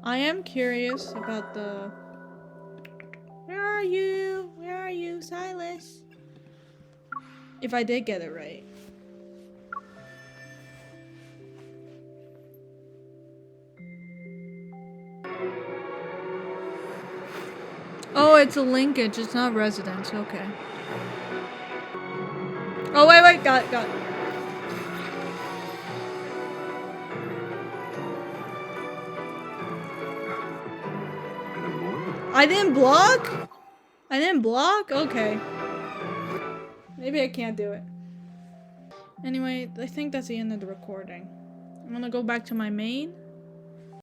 Speaker 1: I am curious about the... Where are you? Where are you, Sylus? If I did get it right. Oh, it's a linkage. It's not residence. Okay. Oh, wait. Got it. I didn't block? Okay. Maybe I can't do it. Anyway, I think that's the end of the recording. I'm gonna go back to my main.